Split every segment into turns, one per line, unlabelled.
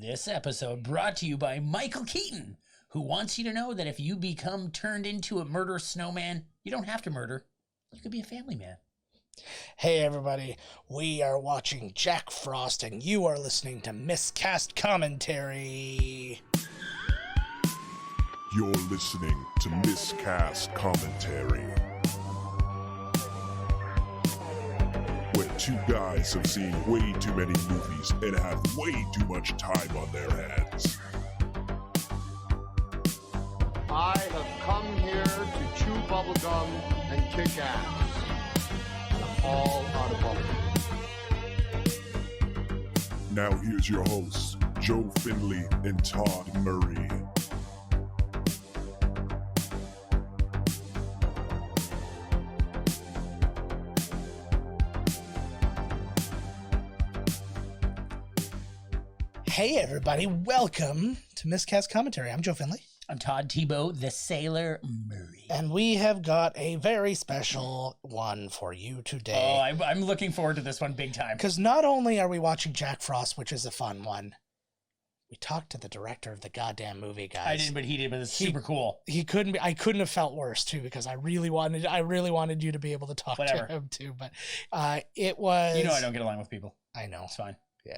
This episode brought to you by Michael Keaton, who wants you to know that if you become turned into a murderous snowman, you don't have to murder. You could be a family man.
Hey everybody, we are watching Jack Frost and you are listening to Miscast Commentary.
You're listening to Miscast Commentary, where two guys have seen way too many movies and have way too much time on their hands.
I have come here to chew bubblegum and kick ass. And I'm all out of bubblegum.
Now here's your hosts, Joe Finley and Todd Murray.
Hey everybody, welcome to Miscast Commentary. I'm Joe Finley.
I'm Todd Tebow, the Sailor Murray.
And we have got a very special one for you today.
Oh, I'm looking forward to this one big time.
Because not only are we watching Jack Frost, which is a fun one, we talked to the director of the goddamn movie, guys.
I didn't, but he did, but it's super cool.
I couldn't have felt worse too, because I really wanted you to be able to talk to him too. But it was,
you know, I don't get along with people.
I know.
It's fine.
Yeah.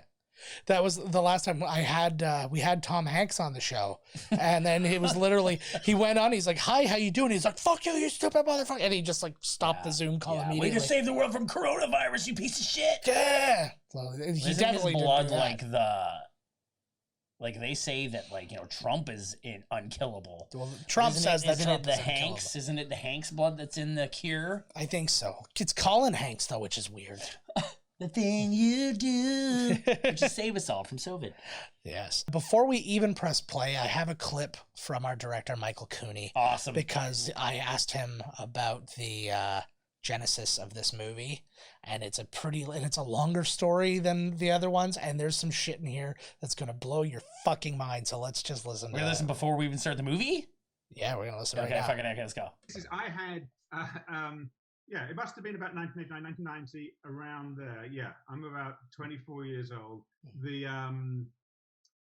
That was the last time we had Tom Hanks on the show, and then it was literally, he went on, he's like, hi, how you doing? He's like, fuck you, you stupid motherfucker. And he just like stopped the Zoom call immediately.
Way to save the world from coronavirus, you piece of shit.
Yeah. So he definitely
his blood
did that.
like they say that, like, you know, Trump is unkillable.
Well, Trump says that Trump is
Hanks, isn't it the Hanks blood that's in the cure?
I think so. It's Colin Hanks though, which is weird.
The thing you do, which is save us all from COVID.
Yes. Before we even press play, I have a clip from our director, Michael Cooney.
Awesome.
Because I asked him about the genesis of this movie, and it's a longer story than the other ones, and there's some shit in here that's going to blow your fucking mind, so let's just listen to it.
We're going to listen before we even start the movie?
Yeah, we're going to listen right
now.
Okay,
let's go.
I had... yeah, it must have been about 1989, 1990, around there. Yeah, I'm about 24 years old.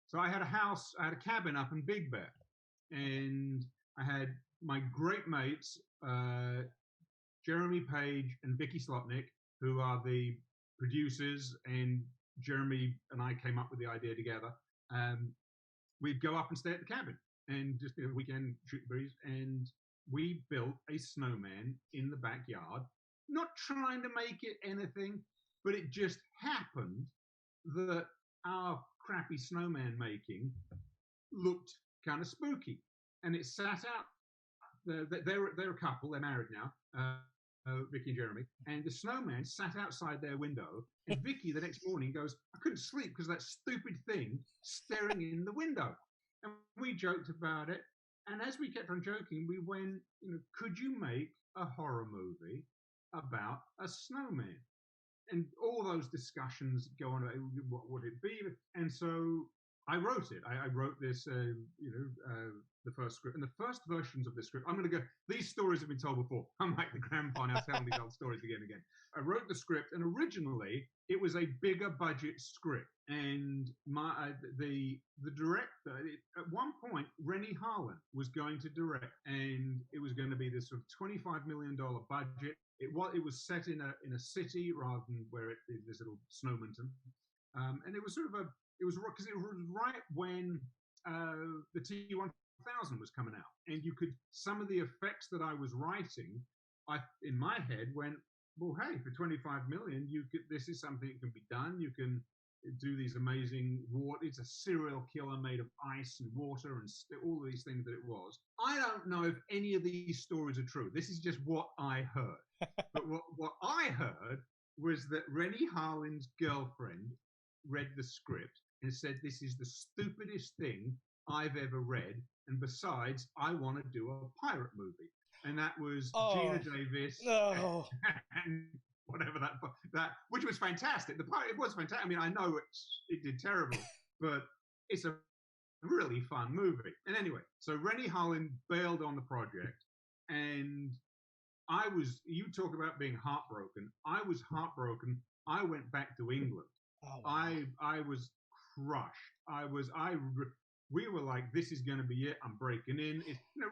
So I had a cabin up in Big Bear, and I had my great mates, Jeremy Page and Vicky Slotnick, who are the producers, and Jeremy and I came up with the idea together. We'd go up and stay at the cabin and just do a weekend shoot the breeze, and we built a snowman in the backyard, not trying to make it anything, but it just happened that our crappy snowman making looked kind of spooky. And it sat out, they're a couple, they're married now, Vicky and Jeremy, and the snowman sat outside their window, and Vicky the next morning goes, I couldn't sleep because of that stupid thing staring in the window. And we joked about it. And as we kept on joking, we went, you know, could you make a horror movie about a snowman? And all those discussions go on, what would it be? And so I wrote it. I wrote this, the first script. And the first versions of this script, I'm going to go, these stories have been told before. I'm like the grandpa now telling these old stories again and again. I wrote the script, and originally it was a bigger budget script. And the director, at one point, Rennie Harlan was going to direct, and it was going to be this sort of $25 million budget. It was set in a city rather than where it is this little snowmanton. And it was because it was right when the T-1000 was coming out, and some of the effects that I was writing, in my head went, well, hey, for $25 million, this is something that can be done. You can do these amazing it's a serial killer made of ice and water and all these things that it was. I don't know if any of these stories are true. This is just what I heard. But what I heard was that Rennie Harlan's girlfriend read the script and said, this is the stupidest thing I've ever read, and besides, I want to do a pirate movie. And that was Gina Davis and whatever that, which was fantastic. It was fantastic. I mean, I know it did terrible, but it's a really fun movie. And anyway, so Rennie Harlan bailed on the project, and you talk about being heartbroken. I was heartbroken. I went back to England. Oh, wow. I was crushed. We were like, this is going to be it. I'm breaking in.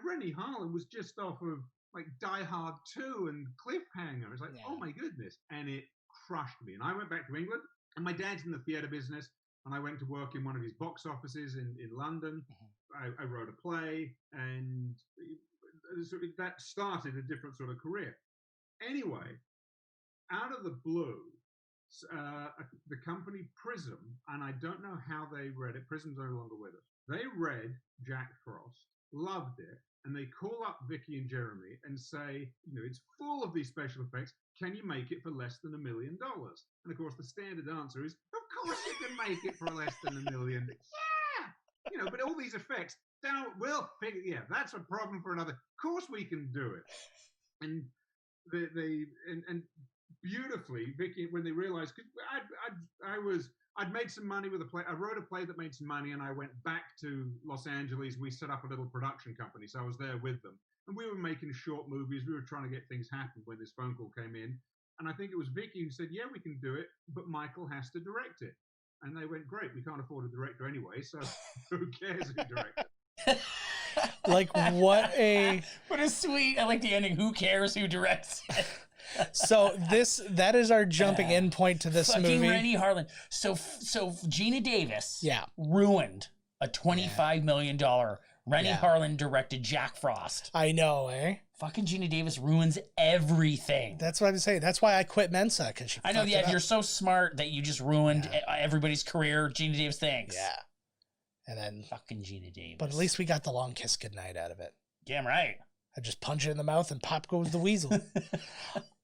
Rennie Harlan was just off of like Die Hard 2 and Cliffhanger. It's like, oh my goodness. And it crushed me. And I went back to England, and my dad's in the theatre business, and I went to work in one of his box offices in London. I wrote a play, and that started a different sort of career. Anyway, out of the blue, the company Prism, and I don't know how they read it. Prism's no longer with us. They read Jack Frost, loved it, and they call up Vicky and Jeremy and say, it's full of these special effects. Can you make it for less than $1 million? And of course, the standard answer is, of course you can make it for less than $1 million. Yeah, but all these effects, that's a problem for another. Of course we can do it. And and beautifully, Vicky, when they realized, because I'd made some money with a play. I wrote a play that made some money, and I went back to Los Angeles. We set up a little production company, so I was there with them. And we were making short movies. We were trying to get things happen when this phone call came in. And I think it was Vicky who said, yeah, we can do it, but Michael has to direct it. And they went, great, we can't afford a director anyway, so who cares who directs it?
Like, what a
sweet, I like the ending, who cares who directs it?
So that is our jumping in point to this
fucking
movie.
Rennie Harlan. So Gina Davis
Yeah.
ruined a $25 million. Rennie Harlan directed Jack Frost.
I know, eh?
Fucking Gina Davis ruins everything.
That's what I'm saying. That's why I quit Mensa, because she
I know, you're so smart that you just ruined everybody's career. Gina Davis, thanks.
Yeah. And then
fucking Gina Davis.
But at least we got the long kiss goodnight out of it.
Damn right.
I just punch it in the mouth and pop goes the weasel.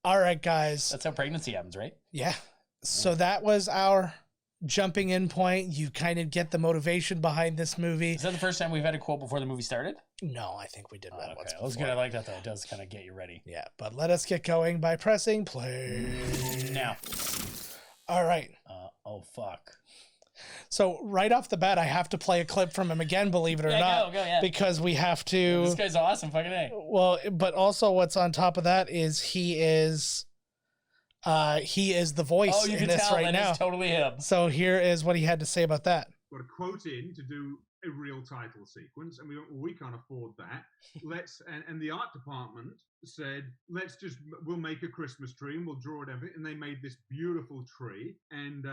All right, guys.
That's how pregnancy happens, right?
Yeah. So that was our jumping in point. You kind of get the motivation behind this movie.
Is that the first time we've had a quote before the movie started?
No, I think we did that once before.
I was good. I like that, though. It does kind of get you ready.
Yeah, but let us get going by pressing play.
Now.
All right.
Oh, fuck.
So right off the bat, I have to play a clip from him again, believe it or not,
go,
because we have to.
This guy's awesome, fucking A.
Well, but also what's on top of that is he is the voice in this right now.
Is totally him.
So here is what he had to say about that.
Got a quote in to do a real title sequence, and we went, well, we can't afford that. And the art department said, we'll make a Christmas tree and we'll draw it everything. And they made this beautiful tree, and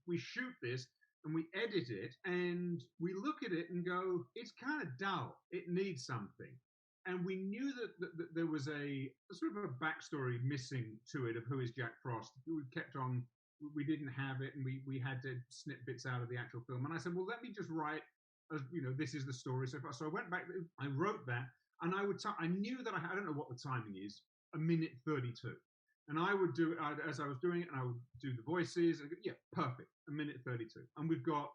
we shoot this. And we edit it, and we look at it and go, it's kind of dull. It needs something. And we knew that there was a sort of a backstory missing to it of who is Jack Frost. We didn't have it, and we had to snip bits out of the actual film. And I said, well, let me just write, this is the story so far. So I went back, I wrote that, and I knew that I don't know what the timing is, 1:32. And I would do it as I was doing it, and I would do the voices. And yeah, perfect, 1:32. And we've got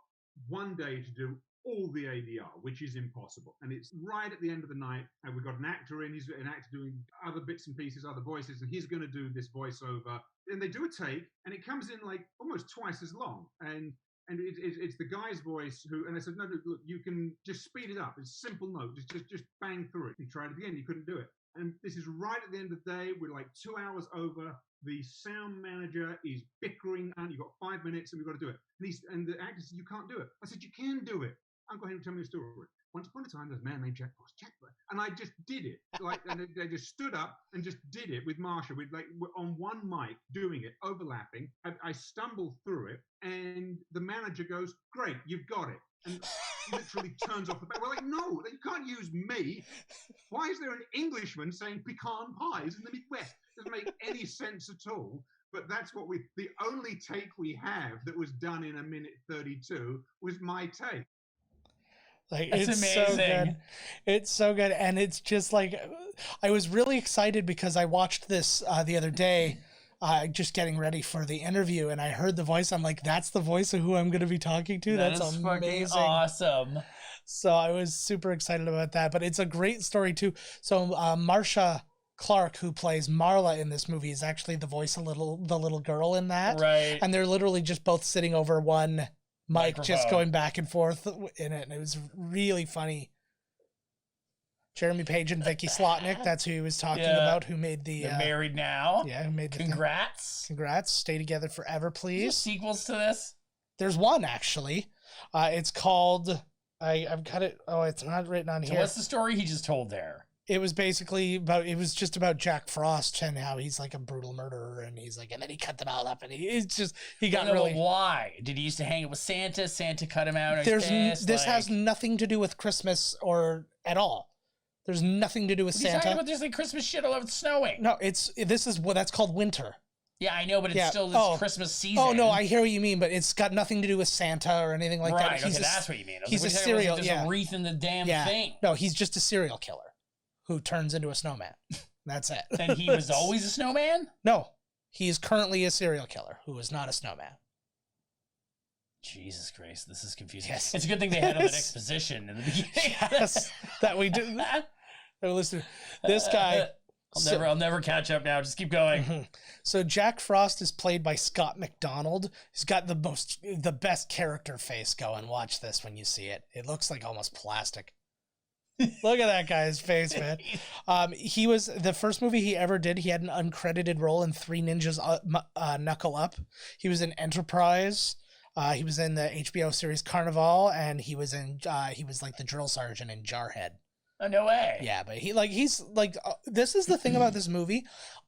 one day to do all the ADR, which is impossible. And it's right at the end of the night, and we've got an actor in. He's an actor doing other bits and pieces, other voices, and he's going to do this voiceover. And they do a take, and it comes in like almost twice as long. And it's the guy's voice and I said, no, look, you can just speed it up. It's a simple note. Just bang through it. He tried it again. He couldn't do it. And this is right at the end of the day. We're like 2 hours over. The sound manager is bickering, and you've got 5 minutes, and we've got to do it. And the actor said, you can't do it. I said, you can do it. I'm going to tell me a story. Once upon a time, there's a man named Jack Frost. And I just did it. And they just stood up and just did it with Marsha. We're on one mic doing it, overlapping. I stumble through it, and the manager goes, great, you've got it. And literally turns off the back. We're like, no, you can't use me. Why is there an Englishman saying pecan pies in the Midwest? Doesn't make any sense at all. But that's what the only take we have that was done in 1:32 was my take.
Like,
that's
it's
amazing.
So good. It's so good. And it's just like, I was really excited because I watched this the other day, just getting ready for the interview, and I heard the voice. I'm like, that's the voice of who I'm going to be talking to. That's amazing.
Awesome.
So I was super excited about that, but it's a great story too. So Marsha Clark, who plays Marla in this movie, is actually the voice of the little girl in that.
Right.
And they're literally just both sitting over one mic, just going back and forth in it, and it was really funny. Jeremy Page and Vicky Slotnick, that's who he was talking about, who made the...
They're married now.
Yeah, who made the...
Congrats.
Congrats. Stay together forever, please.
Is there sequels to this?
There's one, actually. It's called. I've got it. Oh, it's not written on
So
here.
what's the story he just told there?
It was basically about. It was just about Jack Frost and how he's like a brutal murderer, and he's like, and then he cut them all up, and he got really.
But why? Did he used to hang out with Santa? Santa cut him out. This
has nothing to do with Christmas or at all. There's nothing to do with
Santa.
Santa.
Talking about this like Christmas shit all over snowing.
No, this is what that's called winter.
Yeah, I know, but it's still this Christmas season.
Oh no, I hear what you mean, but it's got nothing to do with Santa or anything like that.
Right, okay, that's what you mean.
He's a serial.
There's a wreath in the damn thing.
No, he's just a serial killer who turns into a snowman. That's it.
Then he was always a snowman?
No, he is currently a serial killer who is not a snowman.
Jesus Christ, this is confusing.
Yes.
It's a good thing they had all that exposition in the beginning.
Yes, that we do. Listen, this guy.
I'll never catch up now. Just keep going.
Mm-hmm. So Jack Frost is played by Scott McDonald. He's got the best character face going. Watch this when you see it. It looks like almost plastic. Look at that guy's face, man. He was the first movie he ever did. He had an uncredited role in Three Ninjas Knuckle Up. He was in Enterprise. He was in the HBO series Carnival, and he was like the drill sergeant in Jarhead.
Oh, no way.
Yeah, but he's like this is the thing about this movie.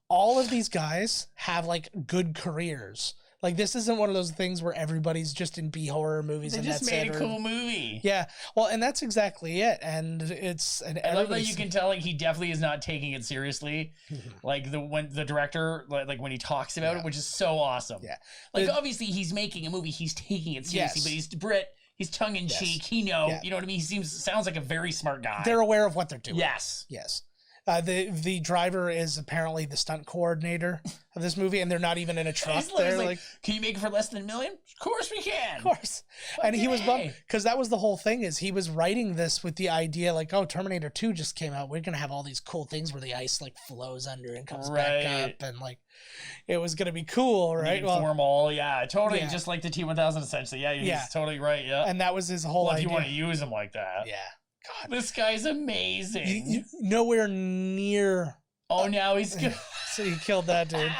All of these guys have like good careers. Like this isn't one of those things where everybody's just in B horror movies.
They
and
just
that's
made a cool movie.
Yeah, well, and that's exactly it. And
I love that you can tell like he definitely is not taking it seriously. Like when the director like when he talks about it, which is so awesome.
Yeah,
like obviously he's making a movie, he's taking it seriously, but he's Brit. He's tongue in cheek. He you know what I mean. He sounds like a very smart guy.
They're aware of what they're doing.
Yes.
The driver is apparently the stunt coordinator of this movie, and they're not even in a truck. They're like,
"Can you make it for less than $1 million?" Of course we can.
Of course. And he was bummed because that was the whole thing. Is he was writing this with the idea like, "Oh, Terminator 2 just came out. We're gonna have all these cool things where the ice like flows under and comes back up, and like it was gonna be cool, right?"
Formal, totally, just like the T-1000 essentially. Yeah, he's totally right. Yeah,
and that was his whole idea.
If you want to use him like that, God, this guy's amazing.
Nowhere near.
Oh, now he's good.
So he killed that dude,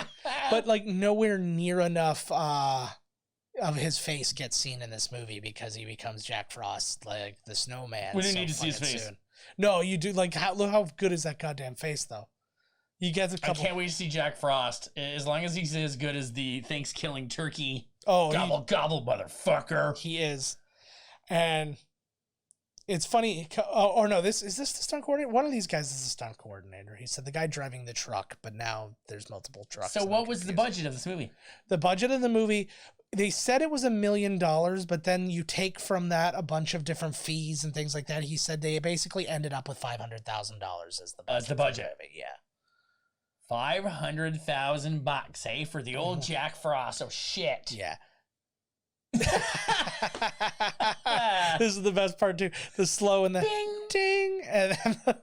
but like nowhere near enough of his face gets seen in this movie because he becomes Jack Frost, like the snowman.
We didn't need to see his face.
No, you do. Like, look how good is that goddamn face, though. You get a couple.
I can't wait to see Jack Frost. As long as he's as good as the Thanksgiving turkey.
Oh,
gobble gobble, motherfucker.
He is, and. It's funny, or no, is this the stunt coordinator? One of these guys is the stunt coordinator. He said the guy driving the truck, but now there's multiple trucks.
So what was the budget of this movie?
The budget of the movie, they said it was $1 million, but then you take from that a bunch of different fees and things like that. He said they basically ended up with $500,000 as the budget.
The budget. Yeah. $500,000, eh, for the old Jack Frost. Oh shit.
Yeah. This is the best part too. The slow and the ding, and then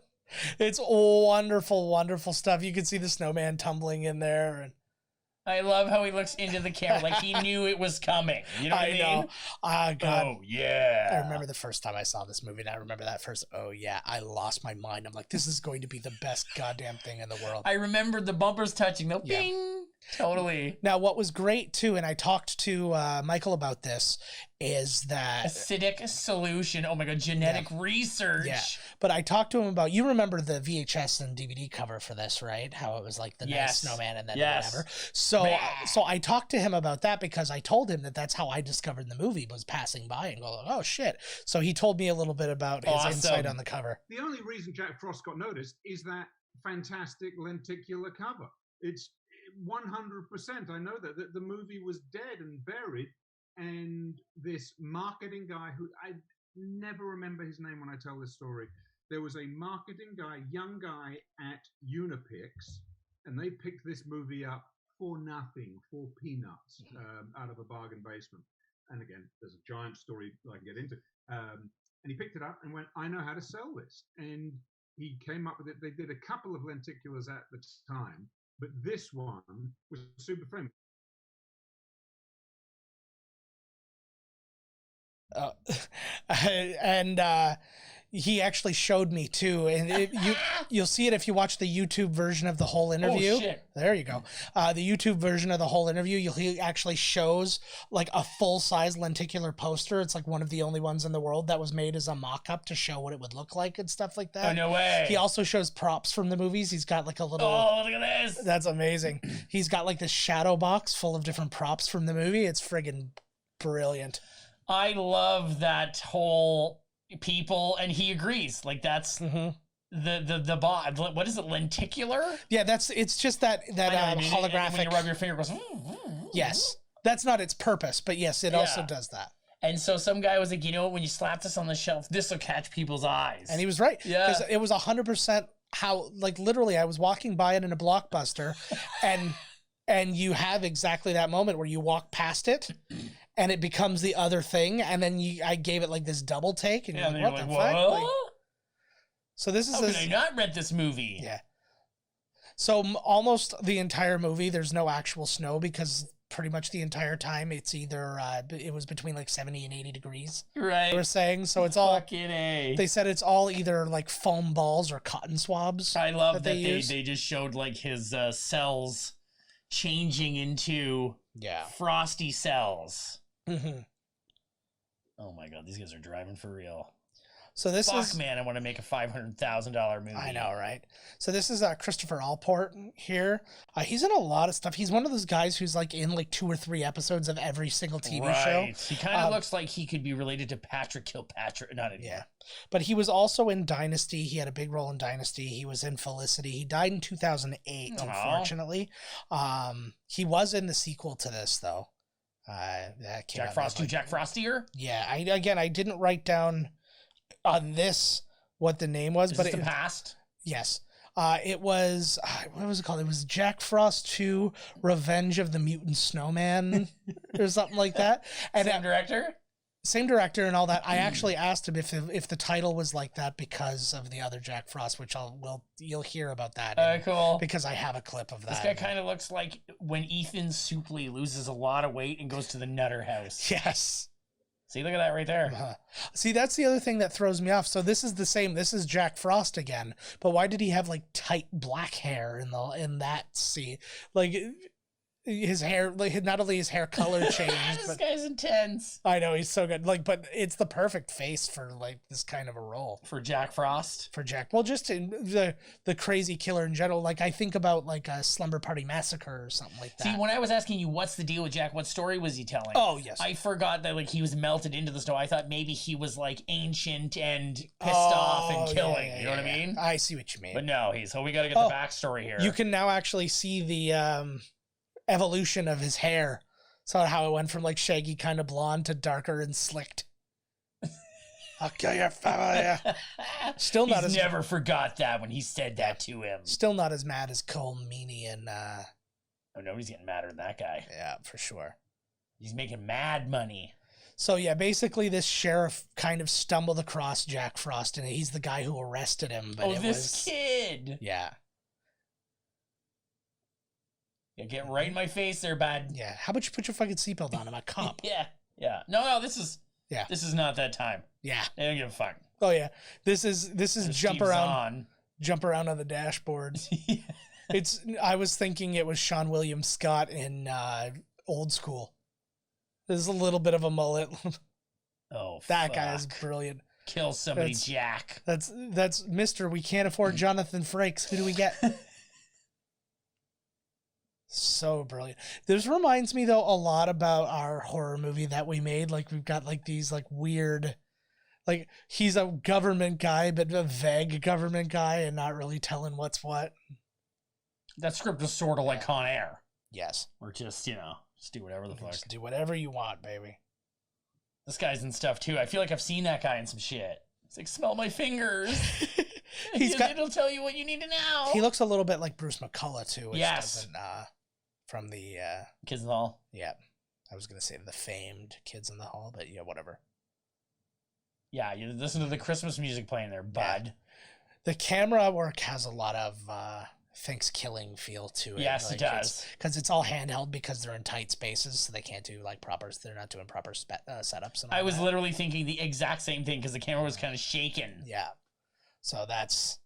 it's wonderful, wonderful stuff. You can see the snowman tumbling in there, and
I love how he looks into the camera like he knew it was coming. You know what I mean?
God.
Oh yeah.
I remember the first time I saw this movie, and I remember that first. Oh yeah, I lost my mind. I'm like, this is going to be the best goddamn thing in the world.
I remember the bumpers touching. The bing. Totally.
Now, what was great too, and I talked to Michael about this, is that
acidic solution. Oh my god, genetic research.
Yeah, but I talked to him about. You remember the VHS and DVD cover for this, right? How it was like the nice snowman and then whatever. So I talked to him about that because I told him that that's how I discovered the movie, was passing by and going, oh shit. So he told me a little bit about his insight on the cover.
The only reason Jack Frost got noticed is that fantastic lenticular cover. It's 100%. I know that the movie was dead and buried, and this marketing guy who I never remember his name when I tell this story. There was a marketing guy, young guy at Unipix, and they picked this movie up for nothing, for peanuts, out of a bargain basement. And again, there's a giant story I can get into. And he picked it up and went, I know how to sell this. And he came up with it. They did a couple of lenticulars at the time, but this one was super famous.
He actually showed me too, and you'll see it if you watch the YouTube version of the whole interview.
Oh, shit.
There you go. The YouTube version of the whole interview, he actually shows like a full-size lenticular poster. It's like one of the only ones in the world that was made as a mock-up to show what it would look like and stuff like that.
Oh, no way.
He also shows props from the movies. He's got like a little...
Oh, look at this.
That's amazing. He's got like this shadow box full of different props from the movie. It's friggin' brilliant.
I love that whole people, and he agrees. Like that's the bot. What is it? Lenticular?
Yeah, it's just that holographic.
When you rub your finger, it goes.
Yes, that's not its purpose, but yes, it also does that.
And so some guy was like, you know what? When you slap this on the shelf, this will catch people's eyes.
And he was right.
Yeah,
because it was 100% how. Like literally, I was walking by it in a Blockbuster, and you have exactly that moment where you walk past it. And it becomes the other thing, and then I gave it like this double take, and you're like, what the fuck? Like, so this is...
How can I not rent this movie?
Yeah. So almost the entire movie, there's no actual snow because pretty much the entire time it's either, it was between like 70 and 80 degrees.
Right.
They were saying, so it's all...
Fucking A.
They said it's all either like foam balls or cotton swabs.
I love that
they
just showed like his cells changing into frosty cells.
Mm-hmm.
Oh my god, these guys are driving for real.
So this is...
man, I want to make a $500,000 movie.
I know, right? So this is Christopher Allport here. He's in a lot of stuff. He's one of those guys who's like in like 2 or 3 episodes of every single TV show.
He kind of looks like he could be related to Patrick Kilpatrick. Not anymore.
Yeah. But he was also in Dynasty. He had a big role in Dynasty. He was in Felicity. He died in 2008, unfortunately. He was in the sequel to this, though.
Jack Frost 2, Jack Frostier?
Yeah, I didn't write down on this what the name was, but
it's the past.
Yes, it was what was it called? It was Jack Frost 2: Revenge of the Mutant Snowman, or something like that. And same director and all that. I actually asked him if the title was like that because of the other Jack Frost, which you'll hear about that.
Cool.
Because I have a clip of that.
This guy kind of looks like when Ethan Suplee loses a lot of weight and goes to the Nutter House.
Yes.
See, look at that right there.
See, that's the other thing that throws me off. So this is the same. This is Jack Frost again, but why did he have like tight black hair in that scene? Like his hair, like not only his hair color changed,
this guy's intense.
I know, he's so good. Like, but it's the perfect face for like this kind of a role
for Jack Frost.
Well, just in the crazy killer in general. Like I think about like a Slumber Party Massacre or something like that.
See, when I was asking you what's the deal with Jack, what story was he telling?
Oh yes,
I forgot that like he was melted into the snow. I thought maybe he was like ancient and pissed off and killing. You know what I mean?
I see what you mean.
But no, so we got to get the backstory here.
You can now actually see the evolution of his hair. So how it went from like shaggy kind of blonde to darker and slicked. I'll kill your family. Still not
He's never forgot that when he said that to him.
Still not as mad as Cole Meany and
oh, nobody's getting madder than that guy.
Yeah, for sure.
He's making mad money.
So yeah, basically this sheriff kind of stumbled across Jack Frost, and he's the guy who arrested him. But
this kid.
Yeah.
Yeah, get right in my face there, bud.
Yeah. How about you put your fucking seatbelt on? I'm a cop.
Yeah. No, this is not that time.
Yeah.
They don't give a fuck.
Oh yeah. This is jump around on the dashboard.
Yeah.
I was thinking it was Sean William Scott in Old School. There's a little bit of a mullet.
Oh,
that guy is brilliant.
Kill somebody, Jack.
That's Mr. We can't afford Jonathan Frakes. Who do we get? So brilliant. This reminds me though a lot about our horror movie that we made. Like we've got like these like weird, like he's a government guy, but a vague government guy and not really telling what's what.
That script was sort of like Con Air.
Yes.
Or just, just do whatever the fuck.
Just do whatever you want, baby.
This guy's in stuff too. I feel like I've seen that guy in some shit. It's like, smell my fingers. It'll tell you what you need to know.
He looks a little bit like Bruce McCullough too. Which
yes.
From the
Kids in the Hall.
Yeah. I was going to say the famed Kids in the Hall, but yeah, whatever.
Yeah, you listen to the Christmas music playing there, bud.
Yeah. The camera work has a lot of Thinks Killing feel to it.
Yes, it does.
Because it's all handheld because they're in tight spaces, so they can't do like they're not doing proper setups. And all
I was
that.
literally thinking the exact same thing because the camera was kind of shaking.
Yeah. So that's...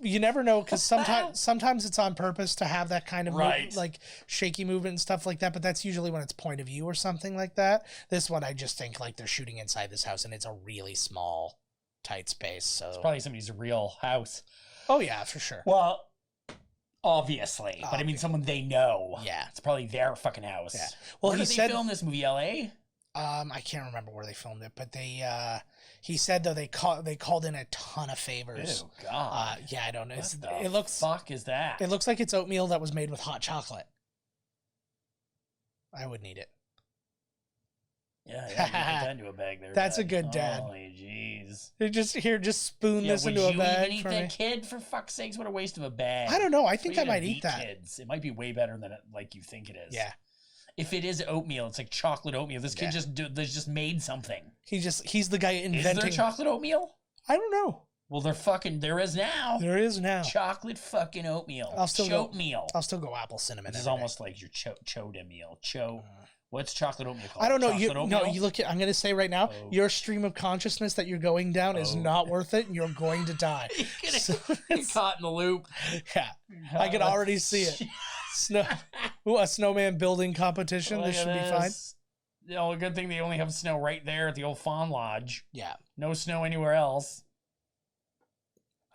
You never know, because sometimes it's on purpose to have that kind of like shaky movement and stuff like that, but that's usually when it's point of view or something like that. This one, I just think like they're shooting inside this house and it's a really small, tight space. So it's
probably somebody's real house.
Oh yeah, for sure.
Well, obviously, but I mean someone they know.
Yeah,
it's probably their fucking house.
Yeah. Well,
where did they film this movie? LA.
I can't remember where they filmed it, but he said though they called in a ton of favors.
Oh God.
Yeah, I don't know.
It looks. Fuck is that?
It looks like it's oatmeal that was made with hot chocolate. I would need it.
Yeah, you put that into a bag there.
That's a good dad.
Holy jeez.
Just spoon this into a bag.
Would you even eat that, kid? For fuck's sakes, what a waste of a bag.
I don't know. I think I might eat that.
Kids. It might be way better than like you think it is.
Yeah.
If it is oatmeal, it's like chocolate oatmeal. This kid just made something.
He's the guy inventing.
Is there chocolate oatmeal?
I don't know.
Well, there is now.
There is now.
Chocolate fucking oatmeal.
I'll still
go
apple cinnamon.
This is almost like your choda meal. What's chocolate oatmeal called?
I don't know. You look at. I'm going to say right now, your stream of consciousness that you're going down is not worth it, and you're going to die.
Get caught in the loop.
Yeah, I can already see it. A snowman building competition. This should be fine.
The only good thing they only have snow right there at the old Fawn Lodge.
Yeah.
No snow anywhere else.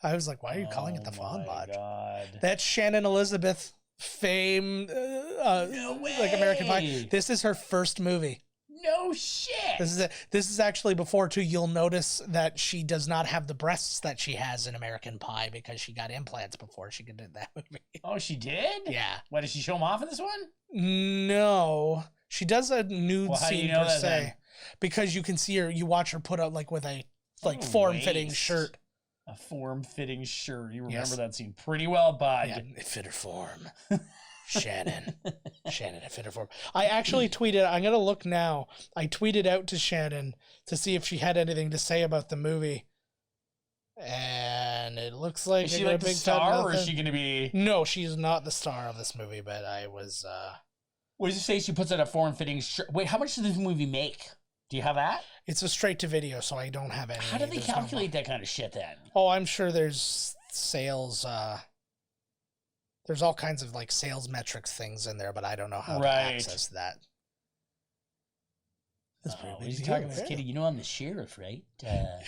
I was like, why are you calling it the Fawn Lodge?
God.
That's Shannon Elizabeth, fame,
no way.
Like American Pie. This is her first movie.
No shit.
This is actually before too. You'll notice that she does not have the breasts that she has in American Pie because she got implants before she did that movie.
Oh, she did?
Yeah.
What, did she show them off in this one?
No, she does a nude scene per se
then?
because you can see her. You watch her put up like with a form-fitting shirt.
A form-fitting shirt. You remember that scene pretty well, bud.
Yeah, it fit her form. Shannon, it fit her form. I actually tweeted, I'm going to look now. I tweeted out to Shannon to see if she had anything to say about the movie. And it looks like...
Is she like the star, or is she going to be...
No, she's not the star of this movie, but I was...
What does it say? She puts out a form-fitting shirt. Wait, how much does this movie make? Do you have that?
It's a straight-to-video, so I don't have any.
How do they calculate that kind of shit, then?
Oh, I'm sure there's sales... There's all kinds of like sales metrics things in there, but I don't know how to access that.
That's pretty big. Talking to this kitty, I'm the sheriff, right?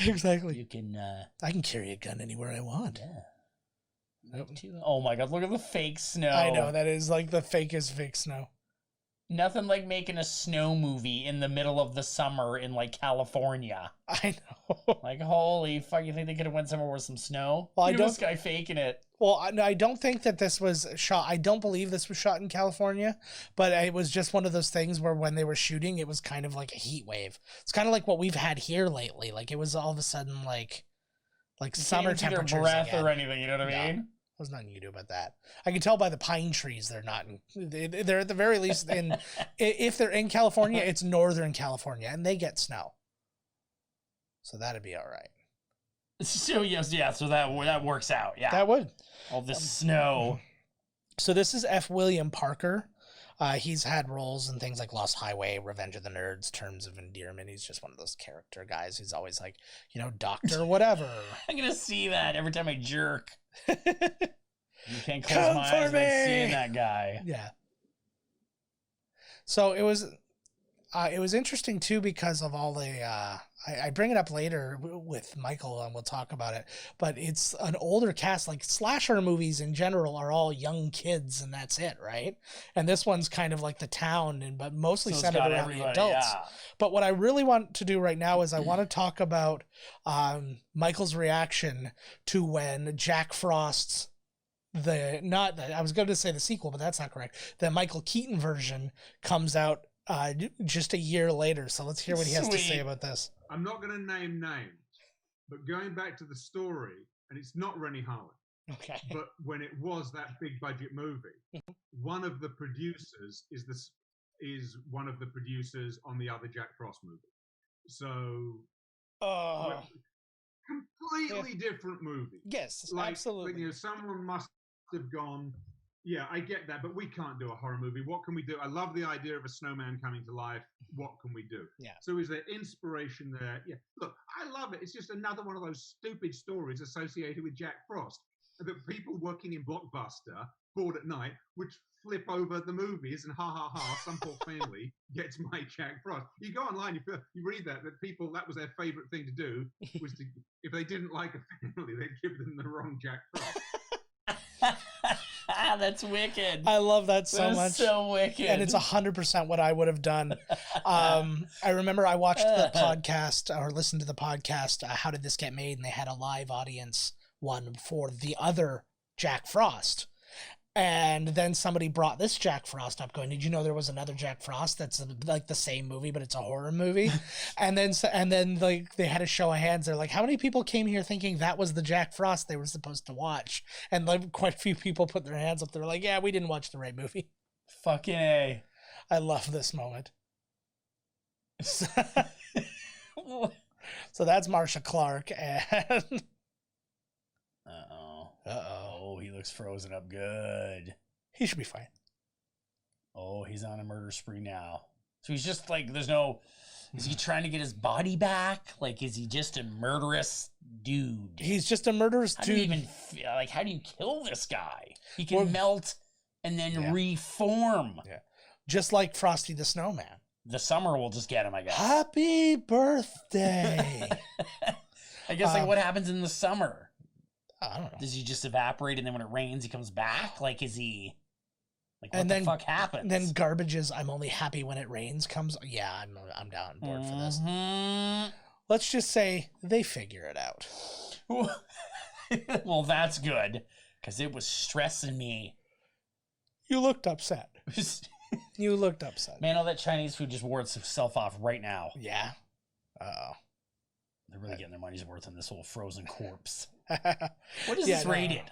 Exactly.
You can.
I can carry a gun anywhere I want.
Yeah. Nope. Oh my God! Look at the fake snow.
I know that is like the fakest fake snow.
Nothing like making a snow movie in the middle of the summer in like California.
I know.
Like holy fuck! You think they could have went somewhere with some snow?
Well,
this guy faking it.
Well, I don't think that this was shot. I don't believe this was shot in California, but it was just one of those things where when they were shooting, it was kind of like a heat wave. It's kind of like what we've had here lately. Like it was all of a sudden like summer temperatures. Their breath
or anything, you know what I mean?
There's nothing you can do about that. I can tell by the pine trees they're not they're at the very least in if they're in California, it's northern California and they get snow. So that'd be all right.
So so that works out. Yeah.
That would.
All the snow.
So this is F. William Parker. He's had roles in things like Lost Highway, Revenge of the Nerds, Terms of Endearment. He's just one of those character guys. He's always like, doctor, whatever.
I'm going to see that every time I jerk. You can't close my eyes without seeing that guy.
Yeah. So it was interesting too because of all the I bring it up later with Michael and we'll talk about it, but it's an older cast. Like slasher movies in general are all young kids and that's it, right? And this one's kind of like the town, but mostly centered around the adults. Yeah. But what I really want to do right now is I want to talk about Michael's reaction to when Jack Frost's I was going to say the sequel, but that's not correct. The Michael Keaton version comes out just a year later. So let's hear what he has to say about this.
I'm not going to name names, but going back to the story, and it's not Rennie Harlan.
Okay.
But when it was that big budget movie, one of the producers is one of the producers on the other Jack Frost movie. So completely different movie.
Yes,
Like,
absolutely.
You know, someone must have gone, yeah, I get that, but we can't do a horror movie. What can we do? I love the idea of a snowman coming to life. What can we do?
Yeah.
So is there inspiration there? Yeah. Look, I love it. It's just another one of those stupid stories associated with Jack Frost that people working in Blockbuster, bored at night, would flip over the movies and some poor family gets my Jack Frost. You go online, you read that people, that was their favorite thing to do, was to, if they didn't like a family, they'd give them the wrong Jack Frost.
That's wicked.
I love that so
That's
much.
so wicked.
And it's 100% what I would have done. I remember I watched the podcast or listened to the podcast, How Did This Get Made? And they had a live audience one for the other Jack Frost. And then somebody brought this Jack Frost up going, did you know there was another Jack Frost that's like the same movie, but it's a horror movie? and then like they had a show of hands. They're like, how many people came here thinking that was the Jack Frost they were supposed to watch? And like quite a few people put their hands up. They're like, yeah, we didn't watch the right movie.
Fucking A.
I love this moment. So that's Marsha Clark. And
Oh, he looks frozen up good.
He should be fine.
Oh, he's on a murder spree now. So he's just like, is he trying to get his body back? Like, is he just a murderous dude?
He's just a murderous
How
dude.
do you even feel? Like, how do you kill this guy? He can melt and then reform.
Yeah. Just like Frosty the Snowman.
The summer will just get him, I guess.
Happy birthday.
I guess, like, what happens in the summer?
I don't know.
Does he just evaporate and then when it rains, he comes back? Like, is he... Like, what
and
the
then,
fuck happens?
Then Garbage's I'm Only Happy When It Rains comes. Yeah, I'm down board for this. Let's just say they figure it out.
Well, that's good, because it was stressing me.
You looked upset. You looked upset.
Man, all that Chinese food just wore itself off right now.
Yeah. Uh-oh.
They're really getting their money's worth on this whole frozen corpse. What is this rated?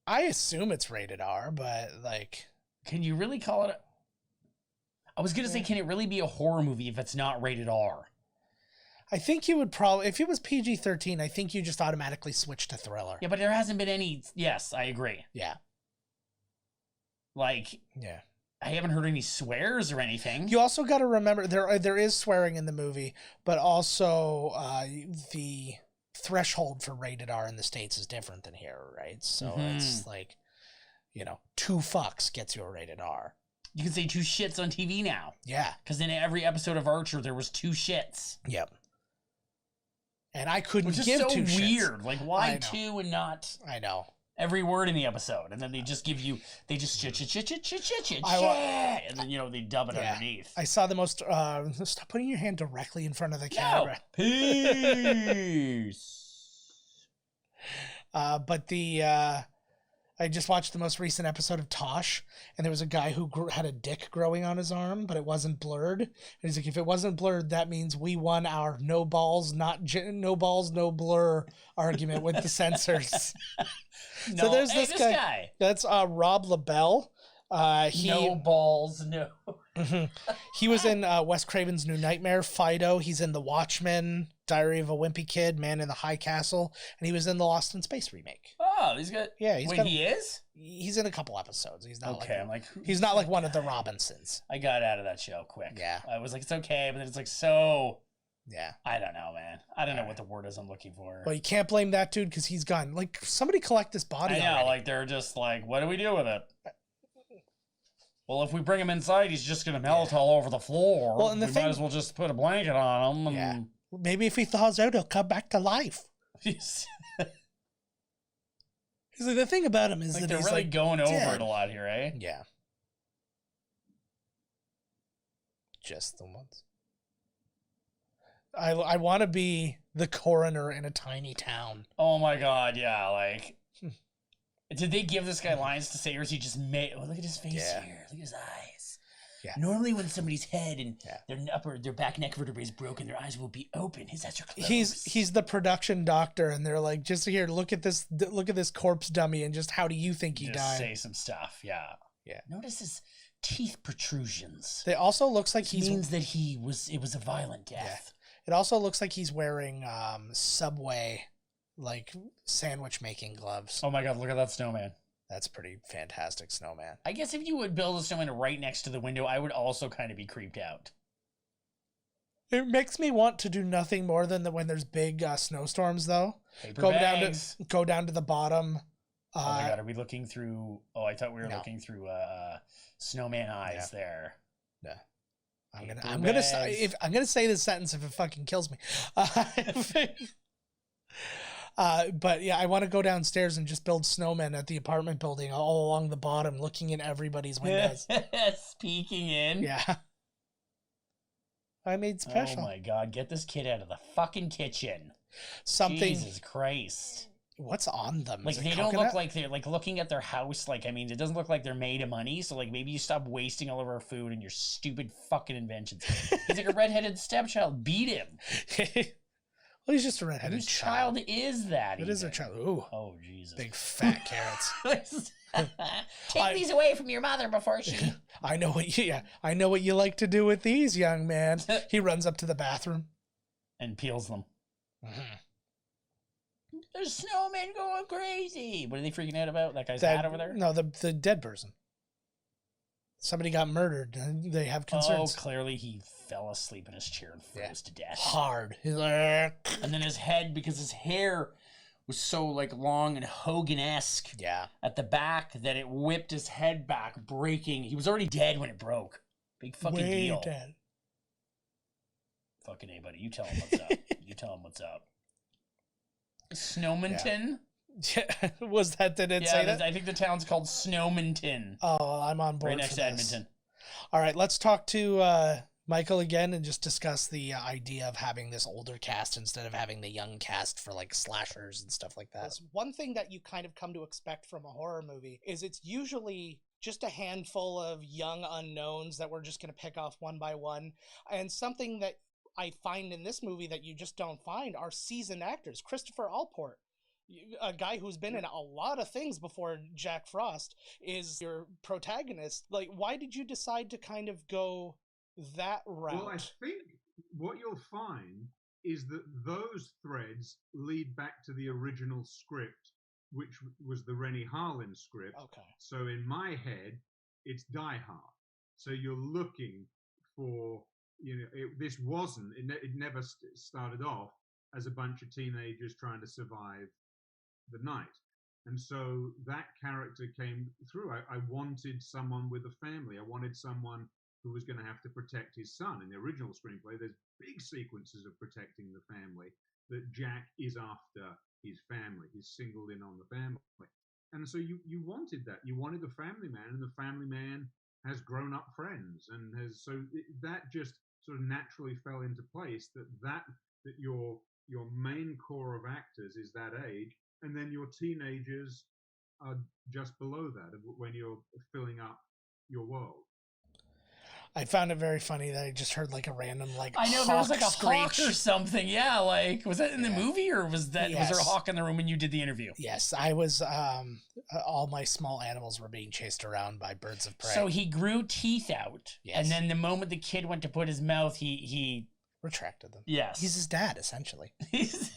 I assume it's rated R, but like...
Can you really call it I was going to say, can it really be a horror movie if it's not rated R?
I think you would probably... If it was PG-13, I think you just automatically switch to thriller.
Yeah, but there hasn't been any... Yes, I agree.
Yeah.
Like...
Yeah.
I haven't heard any swears or anything.
You also got to remember, there is swearing in the movie, but also the threshold for rated R in the States is different than here, right? So it's like, 2 fucks gets you a rated R.
You can say 2 shits on TV now.
Yeah.
Because in every episode of Archer, there was 2 shits.
Yep. And I couldn't give 2 shits.
Which is so weird. Like, why 2 and not...
I know.
Every word in the episode, and then they just give you, they just shit, and then they dub it underneath.
I saw the most. Stop putting your hand directly in front of the camera.
Peace.
But I just watched the most recent episode of Tosh, and there was a guy who had a dick growing on his arm, but it wasn't blurred. And he's like, if it wasn't blurred, that means we won our no balls, no blur argument with the censors. So there's this guy. That's Rob LaBelle.
No balls, no.
He was in Wes Craven's New Nightmare, Fido. He's in The Watchmen, Diary of a Wimpy Kid, Man in the High Castle, and he was in the Lost in Space remake.
Oh, he's got.
Yeah,
he is.
He's in a couple episodes. He's not
okay.
He's not like one of the Robinsons.
I got out of that show quick.
Yeah,
I was like, it's okay, but then it's like so.
Yeah.
I don't know, man. I don't know what the word is I'm looking for.
Well, you can't blame that dude because he's gone. Like, somebody collect this body.
I know,
already.
like, they're just like, what do we do with it? Well, if we bring him inside, he's just going to melt all over the floor. Well, and we might as well just put a blanket on him. And...
Yeah. Maybe if he thaws out, he'll come back to life. He's like, the thing about him is
like
that
they're
he's
really
like
going over it a lot here, eh?
Yeah. Just the ones. I want to be the coroner in a tiny town.
Oh my god, yeah, like... Did they give this guy lines to say, or is he just made... Oh, look at his face here. Look at his eyes.
Yeah.
Normally when somebody's head and their back neck vertebrae is broken, their eyes will be open. His eyes are closed.
He's the production doctor, and they're like, just here, look at this corpse dummy, and just how do you think he died?
Say some stuff, yeah. Notice his teeth protrusions.
It also looks like
means that it was a violent death.
Yeah. It also looks like he's wearing Subway, like, sandwich making gloves.
Oh my God, look at that snowman.
That's pretty fantastic snowman.
I guess if you would build a snowman right next to the window, I would also kind of be creeped out.
It makes me want to do nothing more than when there's big snowstorms, though.
Paper
Go
bags.
go down to the bottom.
Oh my God, are we looking through? Oh, I thought we were
No.
looking through snowman eyes there.
Yeah. I'm
Paper
gonna
bags.
I'm gonna say this sentence if it fucking kills me. But yeah, I want to go downstairs and just build snowmen at the apartment building all along the bottom, looking in everybody's windows.
Peeking in.
Yeah. I made special.
Oh my God, get this kid out of the fucking kitchen.
Something.
Jesus Christ.
What's on them?
Like,
Is it
they don't
coconut?
look like they're, like, looking at their house. Like, I mean, it doesn't look like they're made of money. So, like, maybe you stop wasting all of our food and your stupid fucking inventions. He's like a redheaded stepchild. Beat him.
Well, he's just a redheaded
Whose child is that?
It is a
even?
child. Ooh,
Oh, Jesus.
big fat carrots.
Take these away from your mother before she...
I know what you. Yeah, I know what you like to do with these, young man. He runs up to the bathroom.
and peels them.
Mhm.
There's snowmen going crazy. What are they freaking out about? That guy's
That-
hat over there?
No, the dead person. Somebody got murdered. And they have concerns.
Oh, clearly he fell asleep in his chair and froze to death.
Hard. He's like,
And then his head, because his hair was so like long and Hogan-esque
yeah.
at the back that it whipped his head back, breaking. He was already dead when it broke. Big fucking
Way
deal.
dead.
Fucking A, buddy. You tell him what's up. You tell him what's up. Snowminton?
Yeah. Was that? Did it say that?
I think the town's called Snowminton.
Oh, I'm on board.
Right next
for
to
this.
Edmonton.
All right, let's talk to Michael again and just discuss the idea of having this older cast instead of having the young cast for like slashers and stuff like that. One thing that you kind of come to expect from a horror movie is it's usually just a handful of young unknowns that we're just going to pick off one by one. And something that I find in this movie that you just don't find are seasoned actors. Christopher Allport, a guy who's been in a lot of things before Jack Frost, is your protagonist. Like, why did you decide to kind of go that route?
Well, I think what you'll find is that those threads lead back to the original script, which was the Rennie Harlin script.
Okay.
So in my head, it's Die Hard. So you're looking for, this wasn't, it never started off as a bunch of teenagers trying to survive the night. And so that character came through. I wanted someone with a family. I wanted someone who was going to have to protect his son. In the original screenplay, there's big sequences of protecting the family, that Jack is after his family. He's singled in on the family. And so you wanted that. You wanted the family man, and the family man has grown-up friends. And that just sort of naturally fell into place, that your main core of actors is that age, and then your teenagers are just below that when you're filling up your world.
I found it very funny that I just heard like a random like
I know there was like a hawk
screech.
or something. Yeah, like was that in the movie or was there
Yes.
a hawk in the room when you did the interview?
Yes, I was. All my small animals were being chased around by birds of prey.
So he grew teeth out,
Yes.
and then the moment the kid went to put his mouth, he
retracted them.
yes,
He's his dad, essentially.
he's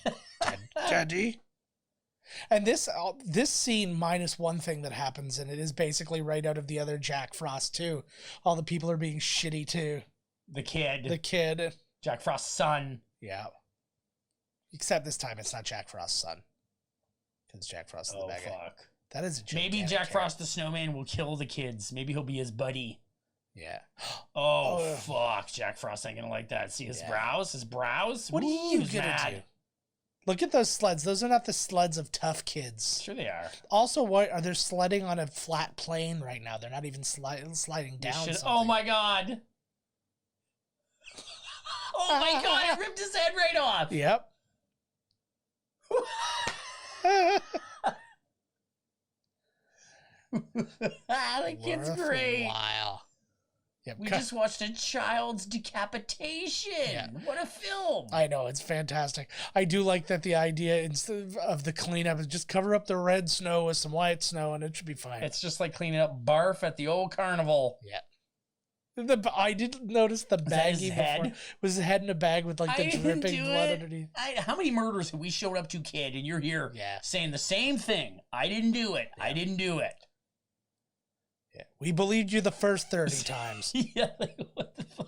Daddy. And this scene minus one thing that happens, and it is basically right out of the other Jack Frost too. All the people are being shitty too.
the kid,
The kid,
Jack Frost's son.
yeah. Except this time it's not Jack Frost's son, because Jack Frost is the
Oh
bad guy.
fuck!
That is a
Maybe
gigantic
Jack
carrot.
Frost the snowman will kill the kids. Maybe he'll be his buddy.
Yeah.
Oh,
Oh.
fuck! Jack Frost ain't gonna like that. See his
Yeah.
brows? His brows?
What are
Ooh,
you
he's
gonna
mad.
do? Look at those sleds. Those are not the sleds of tough kids.
Sure they are.
Also, what are they sledding on a flat plane right now? They're not even sliding
They
down.
should-
Something.
oh my god! Oh my god! It ripped his head right off.
Yep.
The kid's great.
Wow. Yep.
We just watched a child's decapitation.
Yeah.
What a film!
I know, it's fantastic. I do like that the idea instead of the cleanup is just cover up the red snow with some white snow and it should be fine.
It's just like cleaning up barf at the old carnival.
Yeah. I didn't notice the
that his
baggie
head?
before. Was his head in a bag with like the
I didn't
dripping
do
blood
it.
underneath?
How many murders have we showed up to, kid, and you're here
Yeah.
saying the same thing? I didn't do it. I didn't do it.
Yeah. We believed you the first 30 times.
Yeah, like, what the fuck?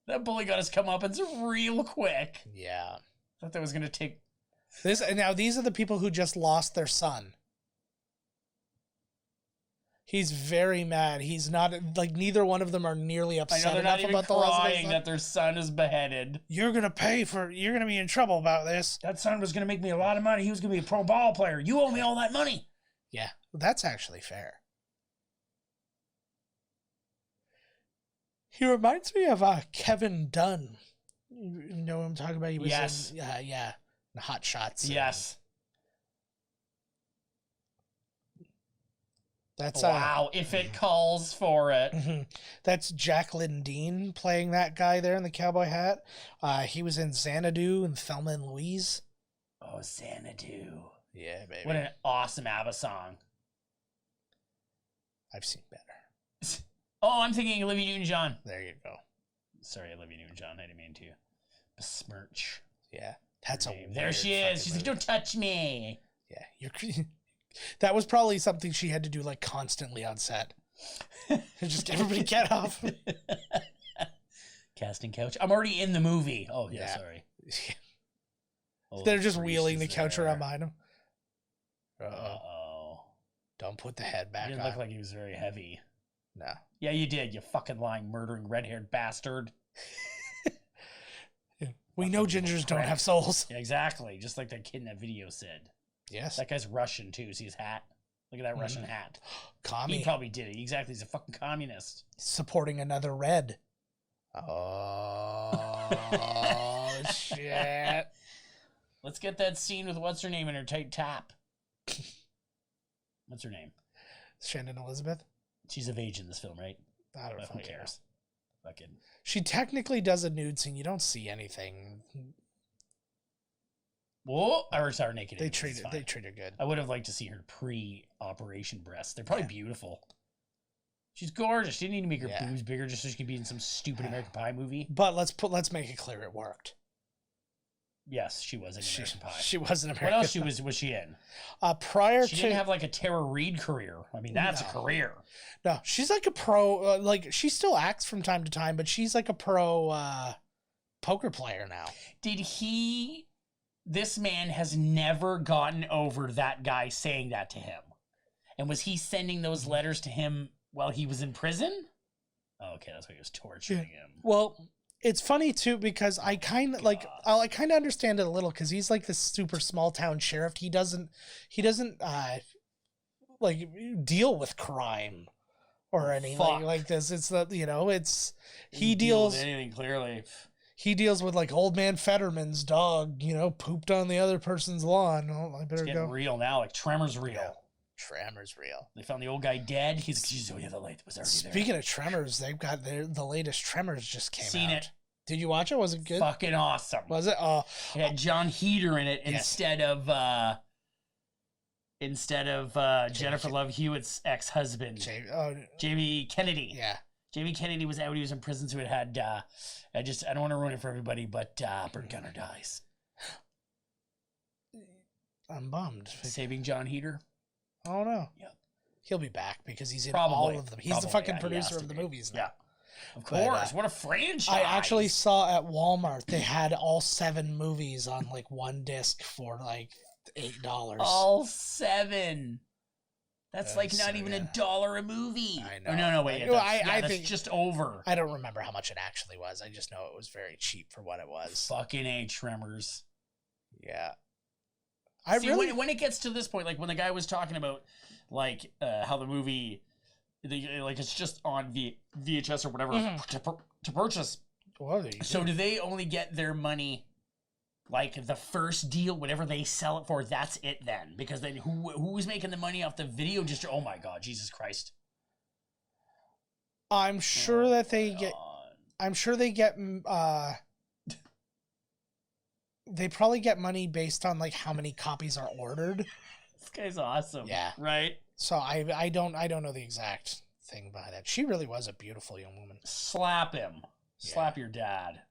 That bully got his comeuppance real quick.
Yeah.
Thought that was gonna take.
Now these are the people who just lost their son. He's very mad. He's not like neither one of them are nearly
I
upset
know they're not
enough
even
about the loss of their
crying
son.
that their son is beheaded.
You're gonna be in trouble about this.
That son was gonna make me a lot of money. He was gonna be a pro ball player. You owe me all that money.
Yeah, that's actually fair. He reminds me of Kevin Dunn. You know what I'm talking about? He was
Yes.
in, in Hot Shots. and
Yes.
That's
Wow. If it calls for it.
That's Jacqueline Dean playing that guy there in the cowboy hat. He was in Xanadu and Thelma and Louise.
Oh, Xanadu.
Yeah, baby.
What an awesome ABBA song.
I've seen better.
Oh, I'm thinking Olivia Newton-John.
There you go.
Sorry, Olivia Newton-John. I didn't mean to besmirch.
Yeah, that's a
There
weird
she is.
fucking
She's like,
movie.
don't touch me.
Yeah, you're. That was probably something she had to do like constantly on set. Just everybody get off.
Casting couch. I'm already in the movie. Oh, yeah,
Yeah.
sorry. Oh,
They're just
Reese
wheeling
is
the couch
there.
around behind him.
Uh-oh.
Don't put the head
He
back
didn't
on.
look like he was very heavy.
No.
Yeah, you did, you fucking lying, murdering, red-haired bastard.
We know
Fucking
gingers don't
prick.
have souls.
Yeah, exactly. Just like that kid in that video said.
Yes.
That guy's Russian, too. See his hat? Look at that Russian hat. He
Commie
probably did it. Exactly. He's a fucking communist.
supporting another red. Oh, shit.
Let's get that scene with what's her name in her tight top. What's her name?
Shannon Elizabeth?
She's of age in this film, right?
I don't know.
Who cares? Fucking.
She technically does a nude scene. You don't see anything.
Whoa! Or sorry, naked.
They
images,
treat
it's
her.
fine.
They treat her good.
I would have liked to see her pre-operation breasts. They're probably beautiful. She's gorgeous. She didn't need to make her
Yeah.
boobs bigger just so she could be in some stupid American Pie movie.
But let's make it clear it worked.
Yes, she was in American Pie.
She was an
What
American.
else was she in?
Prior
She
to
didn't have like a Tara Reid career. I mean, that's
No.
a career.
no, she's like a pro. Like she still acts from time to time, but she's like a pro poker player now.
Did he? This man has never gotten over that guy saying that to him. And was he sending those letters to him while he was in prison? Oh, okay, that's why he was torturing him.
Well, it's funny too because I kind of like I kind of understand it a little because he's like this super small town sheriff. He doesn't like deal with crime or anything
Fuck.
like this. It's that it's he
Didn't deal with
deals
anything clearly.
he deals with like old man Fetterman's dog. Pooped on the other person's lawn. Oh, I
It's
better
getting
go.
real now, like Tremor's real.
Yeah. Tremors real.
They found the old guy dead. He's like, "Geez, oh yeah, the light was already
Speaking of Tremors, they've got the latest Tremors just came
Seen
out.
it.
Did you watch it? Was it good?
there." Fucking awesome.
Was it? Oh,
It had John Heder in it
Yes.
instead of Jennifer Love Hewitt's ex-husband, Jamie Kennedy.
yeah.
Jamie Kennedy was out. He was in prison, so it had. I don't want to ruin it for everybody, but Burt Gunner dies.
I'm bummed.
Saving John Heder.
Oh no.
Yep.
He'll be back because he's in
Probably.
all of them. He's the
Probably,
fucking
yeah, he
producer
has
of
to
the
be.
movies now.
Yeah, of
But,
course. What a franchise!
I actually saw at Walmart they had all 7 movies on like one disc for like $8.
all 7. That's like not
So,
even
yeah.
$1 a movie.
I
Or
know.
no, wait.
Well,
That's
think
just over.
I don't remember how much it actually was. I just know it was very cheap for what it was.
Fucking A, Tremors.
Yeah.
See, when it gets to this point, like when the guy was talking about like how the movie, like it's just on VHS or whatever to purchase.
Well, there you
So
go.
do they only get their money, like the first deal, whatever they sell it for? That's it then, because then who's making the money off the video? Just oh my god, Jesus Christ!
I'm sure that they get.
God.
I'm sure they get. They probably get money based on like how many copies are ordered.
This guy's awesome.
Yeah.
Right.
So I don't know the exact thing behind that. She really was a beautiful young woman.
Slap him. Slap your dad.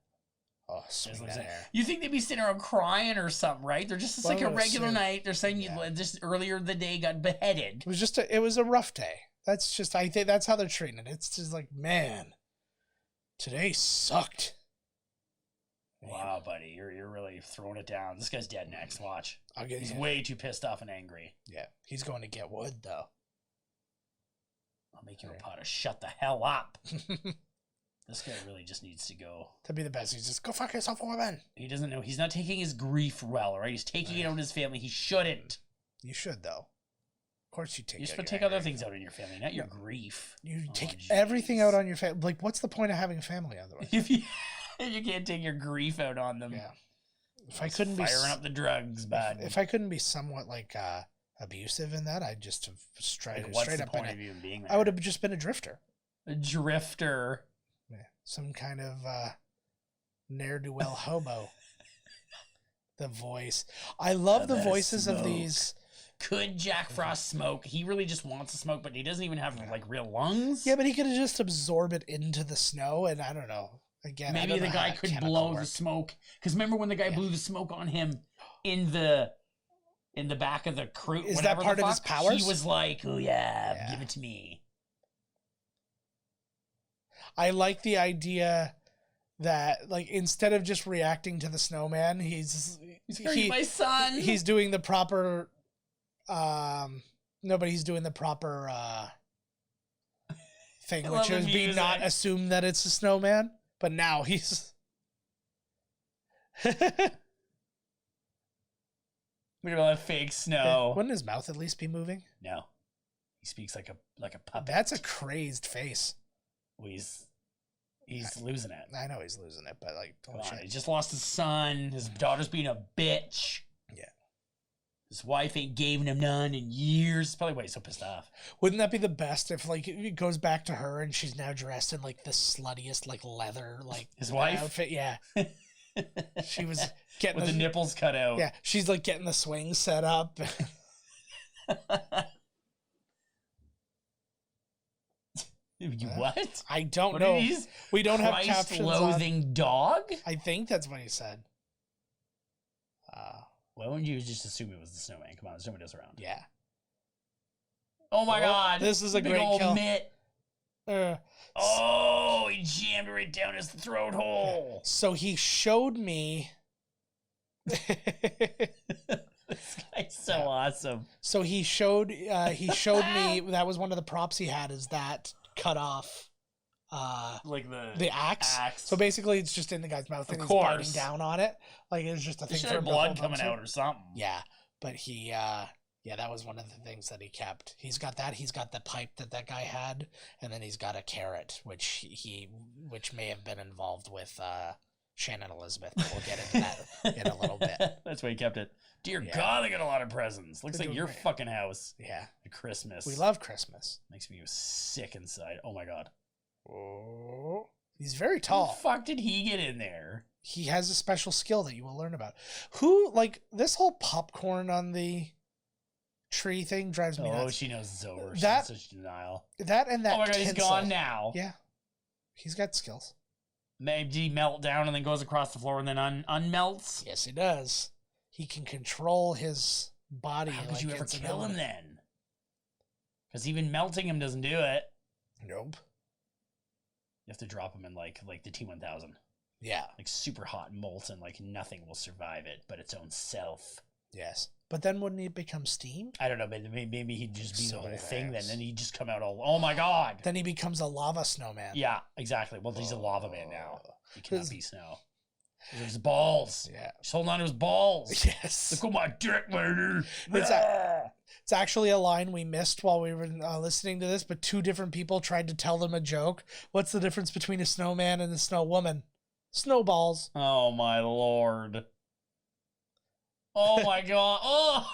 Oh, swing that hair.
You think they'd be sitting around crying or something, right? They're just, it's like a regular night. They're saying you just earlier the day got beheaded.
It was a rough day. That's just, I think that's how they're treating it. It's just like, man, today sucked.
Wow, buddy, you're really throwing it down. This guy's dead next. Watch. He's
him.
way too pissed off and angry.
Yeah, he's going to get wood though.
I'll make you a pot of shut the hell up. This guy really just needs to go.
To be the best, he's just go fuck yourself, woman.
He doesn't know. He's not taking his grief well, right? He's taking it out on his family. He shouldn't.
You should though. Of course, you take.
You're supposed to take other things out on your family, not your grief.
You take everything out on your family. Like, what's the point of having a family otherwise?
If you can't take your grief out on them.
Yeah. If I couldn't
be firing up the drugs, bud.
If I couldn't be somewhat like abusive in that, I'd just have straight up.
What's the point of even being there?
I would have just been a drifter.
A drifter.
Yeah. Some kind of ne'er-do-well hobo. The voice. I love the voices of these.
Could Jack Frost smoke? He really just wants to smoke, but he doesn't even have like real lungs.
Yeah, but he could have just absorbed it into the snow, and I don't know. Again,
maybe the guy could blow the smoke. Because remember when the guy blew the smoke on him in the back of the crew?
Is that part of his powers?
He was like, "Oh yeah, give it to me."
I like the idea that, like, instead of just reacting to the snowman, he's
my son.
He's doing the proper. He's doing the proper thing, which is be not assume that it's a snowman. But now he's.
We don't have fake snow.
Wouldn't his mouth at least be moving?
No, he speaks like a puppet.
That's a crazed face.
Well, he's losing it.
I know he's losing it, but like,
come on, he just lost his son. His daughter's being a bitch.
Yeah.
His wife ain't giving him none in years. Probably why he's so pissed off.
Wouldn't that be the best if, like, it goes back to her and she's now dressed in like the sluttiest, like, leather, like,
his wife
outfit? Yeah. She was getting
with the nipples cut out.
Yeah, she's like getting the swing set up.
What?
I don't know. We don't have
Christ
captions.
Loathing dog?
I think that's what he said.
Why wouldn't you just assume it was the snowman? Come on, the snowman does around.
Yeah.
Oh my God!
This is a
big
great
old
kill.
Mitt. Oh, he jammed it right down his throat hole.
So he showed me.
This guy's so awesome.
So he showed me that was one of the props he had, is that cut off
like
the axe. So basically it's just in the guy's mouth and he's biting down on it. Like it was just a thing for
blood coming out or something.
Yeah. But he that was one of the things that he kept. He's got the pipe that guy had, and then he's got a carrot which may have been involved with Shannon Elizabeth, but we'll get into that in a little bit.
That's why he kept it. Dear God, they got a lot of presents. Looks like your fucking house.
Yeah.
Christmas.
We love Christmas.
Makes me sick inside. Oh my God.
Oh. He's very tall.
How the fuck did he get in there?
He has a special skill that you will learn about. Who, like, this whole popcorn on the tree thing drives me nuts.
Oh, she knows it's over. She's in such denial.
That and that.
Oh my God, he's gone now.
Yeah. He's got skills.
Maybe he melt down and then goes across the floor and then unmelts.
Yes, he does. He can control his body.
How could you ever kill him then? Because even melting him doesn't do it.
Nope.
You have to drop him in like the T-1000.
Yeah.
Like super hot and molten, like nothing will survive it but its own self.
Yes. But then wouldn't he become steam?
I don't know, but maybe he'd just be the whole thing then, and he'd just come out all, oh my God.
Then he becomes a lava snowman.
Yeah, exactly. Well, he's a lava man now. He cannot be snow. His balls.
Yeah.
He's holding on to his balls.
Yes.
Look at my dick, man.
It's actually a line we missed while we were listening to this, but two different people tried to tell them a joke. What's the difference between a snowman and a snow woman? Snowballs.
Oh, my Lord. Oh, my God. Oh.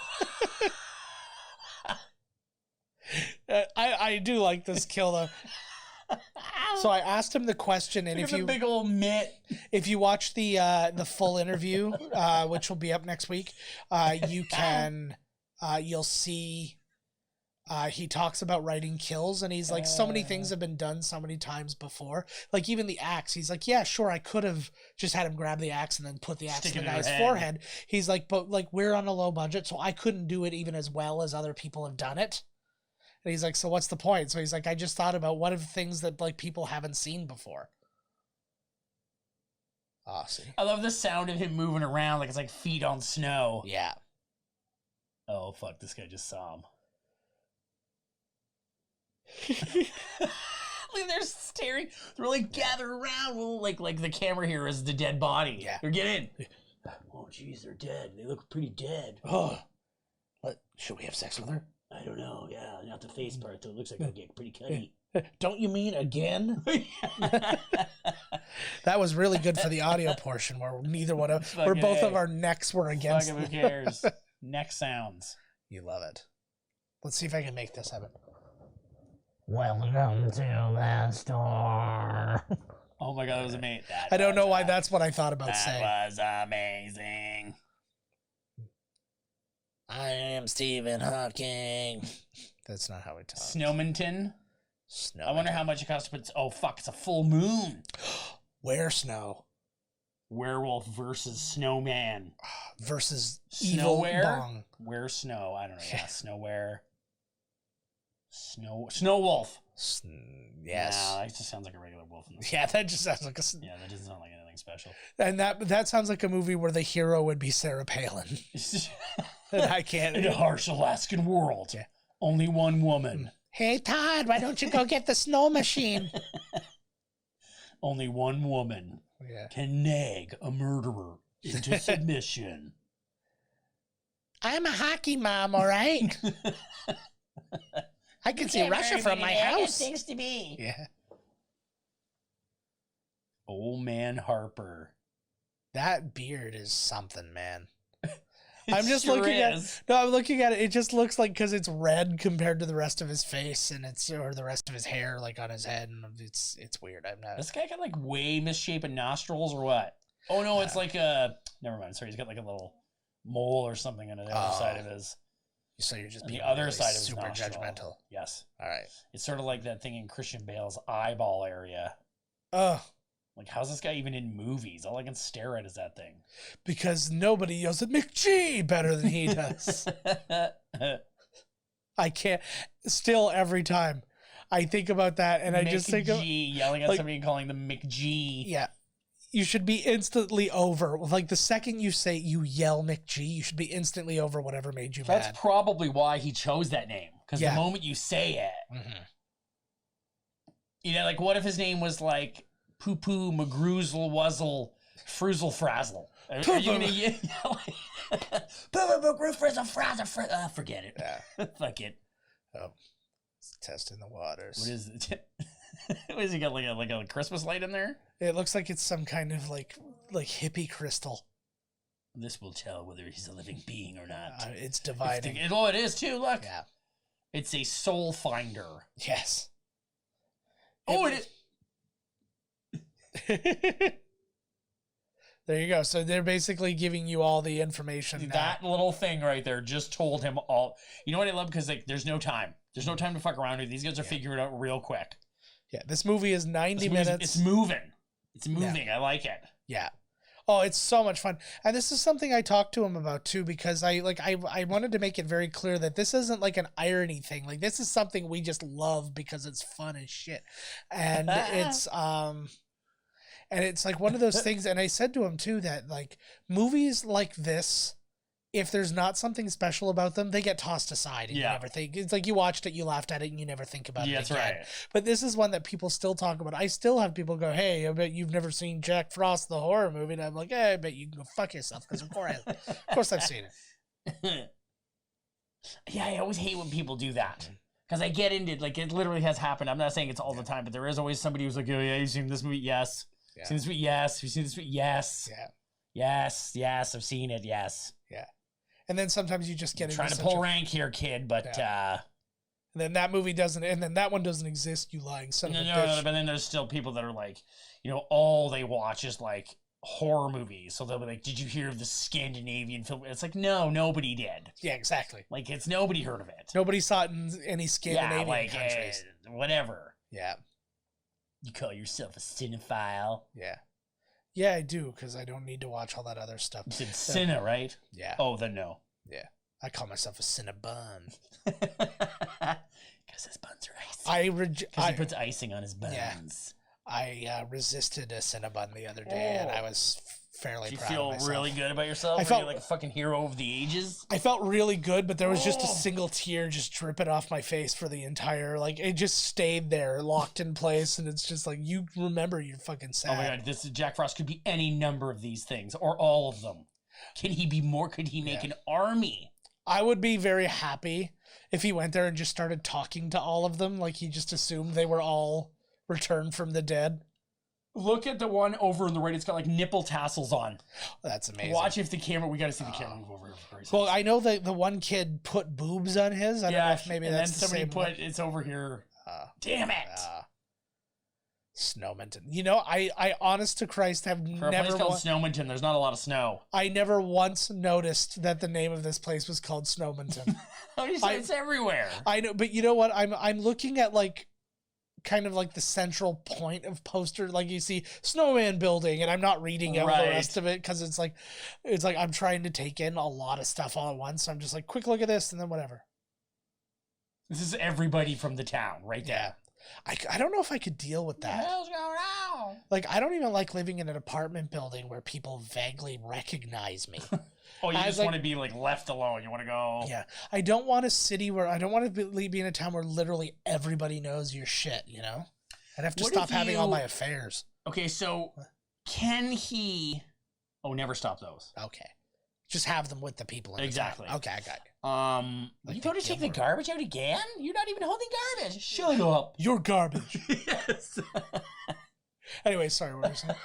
I do like this kill, though. So I asked him the question, and
if you big old mitt,
if you watch the full interview, which will be up next week, you can you'll see He talks about writing kills, and he's like, so many things have been done so many times before. Like, even the axe, he's like, yeah, sure, I could have just had him grab the axe and then put the axe in the guy's forehead. He's like, but like, we're on a low budget, so I couldn't do it even as well as other people have done it. And he's like, so what's the point? So he's like, I just thought about what are the things that like people haven't seen before. Oh, see.
I love the sound of him moving around like it's like feet on snow.
Yeah.
Oh, fuck, this guy just saw him. Like they're staring. They're like gathered around. Well, like the camera here is the dead body.
Yeah.
Or get in. Oh, jeez, they're dead. They look pretty dead.
Oh. What? Should we have sex with her?
I don't know. Yeah, not the face part. Though. It looks like it'll get pretty cutty.
Don't you mean again? That was really good for the audio portion where where both of our necks were against.
Fucking who cares? Neck sounds.
You love it. Let's see if I can make this happen.
Welcome to the store. Oh my god, that was amazing.
I don't know why that's what I thought about saying.
That was amazing.
I am Stephen Hawking. That's not how we talk.
Snowminton. I wonder how much it costs to put... Oh, fuck, it's a full moon.
Where snow?
Werewolf versus snowman.
Versus
Snowwhere?
evil bong.
Where snow? I don't know. Yeah, snowwhere. Snow wolf.
Yes.
No, that just sounds like a regular wolf.
Yeah, that just sounds like a...
Yeah, that doesn't sound like anything special.
And that sounds like a movie where the hero would be Sarah Palin. And I can't...
In a harsh Alaskan world. Yeah. Only one woman.
Hey, Todd, why don't you go get the snow machine?
Only one woman can nag a murderer into submission.
I'm a hockey mom, all right? I can see Russia from my house.
Things to be.
Yeah.
Old man Harper.
That beard is something, man. I'm just looking at it. No, I'm looking at it. It just looks like because it's red compared to the rest of his face, and or the rest of his hair, like on his head, and it's weird. I'm not.
This guy got like way misshapen nostrils or what? Oh no, it's like a. Never mind. Sorry, he's got like a little mole or something on the other side of his.
So you're just
the other
really
side of his
super
nostril.
judgmental.
Yes.
All right.
It's sort of like that thing in Christian Bale's eyeball area. Like, how's this guy even in movies? All I can stare at is that thing.
Because nobody yells at McG better than he does. I can't. Still, every time I think about that, and I just think of
yelling at somebody and calling them McG.
Yeah. You should be instantly over. Like, the second you yell McG, you should be instantly over whatever made you mad.
That's probably why he chose that name. Because the moment you say it, you know, like, what if his name was like Poo Poo McGroozle Wuzzle Fruzzle Frazzle? Are you gonna yell like Poo Poo McGroozle Frazzle? Forget it.
Yeah.
Fuck it.
Oh, it's testing the waters.
What is it? What is he got? Like a Christmas light in there?
It looks like it's some kind of like hippie crystal.
This will tell whether he's a living being or not.
It's dividing.
Oh, it is too. Look.
Yeah.
It's a soul finder.
Yes.
Oh, it
is. There you go. So they're basically giving you all the information.
That little thing right there just told him all. You know what I love? Because like, there's no time. There's no time to fuck around here. These guys are figuring it out real quick.
Yeah, this movie is 90 minutes.
It's moving. It's moving. I like it.
Yeah. Oh, it's so much fun. And this is something I talked to him about too, because I wanted to make it very clear that this isn't like an irony thing. Like, this is something we just love because it's fun as shit. And it's like one of those things. And I said to him too, that like movies like this, if there's not something special about them, they get tossed aside and you never think. It's like you watched it, you laughed at it, and you never think about it again. That's right. But this is one that people still talk about. I still have people go, hey, I bet you've never seen Jack Frost, the horror movie. And I'm like, hey, I bet you can go fuck yourself, because of course I've seen it.
Yeah, I always hate when people do that. Because I get into like, it literally has happened. I'm not saying it's all the time, but there is always somebody who's like, oh yeah, you've seen this movie? Yes. Yeah. Seen this movie? Yes. You've seen this movie? Yes.
Yeah.
Yes, I've seen it. Yes.
Yeah. And then sometimes you just get into
trying to pull rank here, kid, but
and then that movie doesn't, and then that one doesn't exist, you lying son of a bitch.
No, but then there's still people that are like, you know, all they watch is like horror movies. So they'll be like, did you hear of the Scandinavian film? It's like, no, nobody did.
Yeah, exactly.
Like, it's nobody heard of it.
Nobody saw it in any Scandinavian
yeah, like,
countries.
Whatever.
Yeah.
You call yourself a cinephile?
Yeah. Yeah, I do, because I don't need to watch all that other stuff.
You said Cinna, right?
Yeah.
Oh, then no.
Yeah. I call myself a Cinnabun.
Because his buns are icy. Because he puts icing on his buns.
Yeah. I resisted a Cinnabun the other day, and I was fairly proud of myself.
Do you feel really good about yourself?
I felt
Are you like a fucking hero of the ages?
I felt really good, but there was just a single tear just dripping off my face for the entire, like, it just stayed there, locked in place, and it's just like, you remember you're fucking sad.
Oh my god, Jack Frost could be any number of these things, or all of them. Can he be more? Could he make an army?
I would be very happy if he went there and just started talking to all of them, like he just assumed they were all returned from the dead.
Look at the one over on the right. It's got like nipple tassels on.
That's amazing.
Watch if the camera. We got to see the camera move over.
Well, I know that the one kid put boobs on his. I don't know if maybe
and
that's
then
the
somebody
same
put
one.
it's over here. Damn it!
Snowminton. You know, I honest to Christ have
For a
never
place called Snowminton, there's not a lot of snow.
I never once noticed that the name of this place was called Snowminton.
It's everywhere.
I know, but you know what? I'm looking at like kind of like the central point of poster, like you see Snowman Building, and I'm not reading out the rest of it because it's like I'm trying to take in a lot of stuff all at once. So I'm just like, quick look at this and then whatever.
This is everybody from the town right there.
I don't know if I could deal with that.
What the hell's going on?
Like, I don't even like living in an apartment building where people vaguely recognize me.
Oh, you just want to be like left alone. You want to go.
Yeah. I don't want a city where I don't want to be in a town where literally everybody knows your shit, you know? I'd have to stop having all my affairs.
Okay, so can he. Oh, never stop those.
Okay. Just have them with the people in
exactly.
the town. Okay, I got you.
Like you going to take the garbage out again? You're not even holding garbage. Shut up.
You're garbage.
Yes.
Anyway, sorry, what were you saying?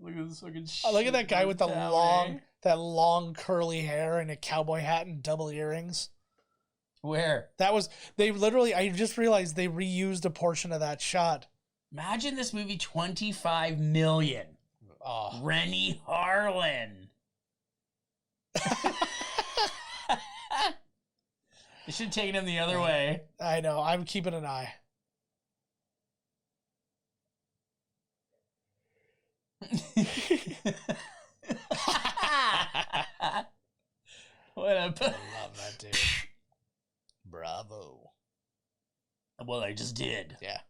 Look at this fucking
look at that guy with the long curly hair and a cowboy hat and double earrings.
Where?
I just realized they reused a portion of that shot.
Imagine this movie, 25 million.
Oh.
Rennie Harlan. They should have taken him the other way.
I know. I'm keeping an eye.
What a...
I love that dude. Bravo.
Well, I just did.
Yeah.